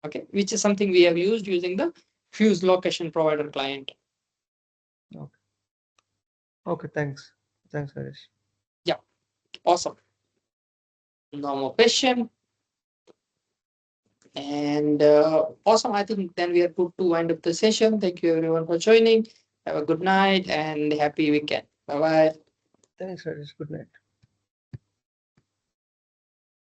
S1: okay, which is something we have used using the Fuse location provider client.
S5: Okay. Okay. Thanks. Thanks, Harish.
S1: Yeah, awesome. No more question. And awesome. I think then we are good to wind up the session. Thank you everyone for joining. Have a good night and happy weekend. Bye bye.
S5: Thanks, Harish. Good night.